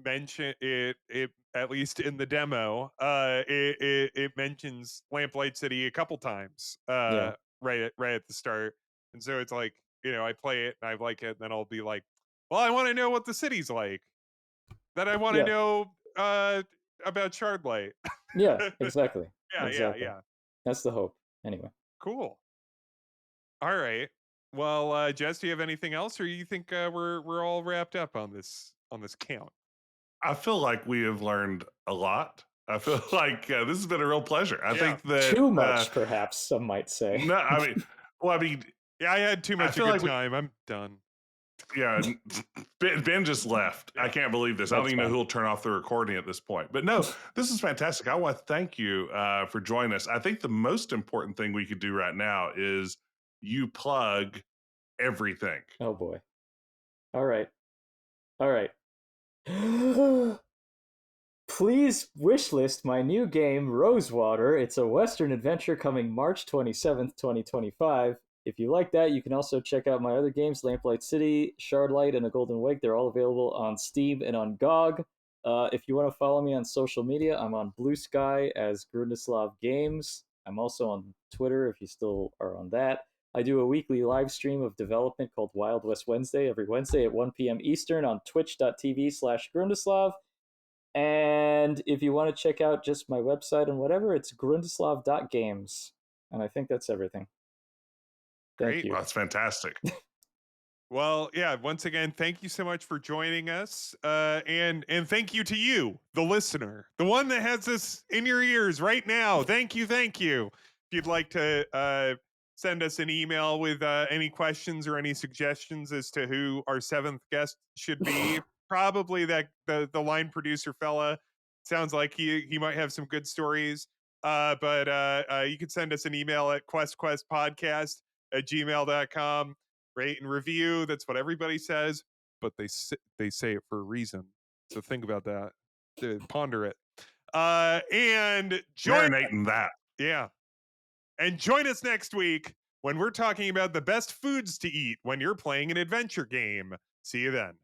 mention it at least in the demo, it mentions Lamplight City a couple times, Yeah. right at the start. And so it's like, you know, I play it and I like it, and then I'll be like, well, I want to know what the city's like. Then I want to know about Shardlight. Yeah, exactly. Yeah. That's the hope. Anyway. Cool. All right. Well, Jess, do you have anything else, or you think we're all wrapped up on this count? I feel like we have learned a lot. I feel like this has been a real pleasure. I think that too much, perhaps some might say. No, I mean, yeah, I had too much of a good time. I'm done. Yeah, Ben just left. I can't believe this. I don't even know who will turn off the recording at this point. But no, this is fantastic. I want to thank you for joining us. I think the most important thing we could do right now is you plug everything. Oh boy. All right. Please wishlist my new game, Rosewater. It's a Western adventure coming March 27th, 2025. If you like that, you can also check out my other games, Lamplight City, Shardlight, and A Golden Wig. They're all available on Steam and on GOG. If you want to follow me on social media, I'm on Blue Sky as Grundislav Games. I'm also on Twitter if you still are on that. I do a weekly live stream of development called Wild West Wednesday every Wednesday at 1 p.m. Eastern on twitch.tv/Grundislav. And if you want to check out just my website and whatever, it's grundislav.games. And I think that's everything. Thank you. Well, that's fantastic. Well, yeah, once again, thank you so much for joining us. And thank you to you, the listener, the one that has this in your ears right now. Thank you. If you'd like to send us an email with any questions or any suggestions as to who our 7th guest should be, probably that the line producer fella. Sounds like he might have some good stories. But you can send us an email at questquestpodcast@gmail.com. Rate and review. That's what everybody says, but they say it for a reason. So think about that. Ponder it. And marinate in that. Yeah. And join us next week when we're talking about the best foods to eat when you're playing an adventure game. See you then.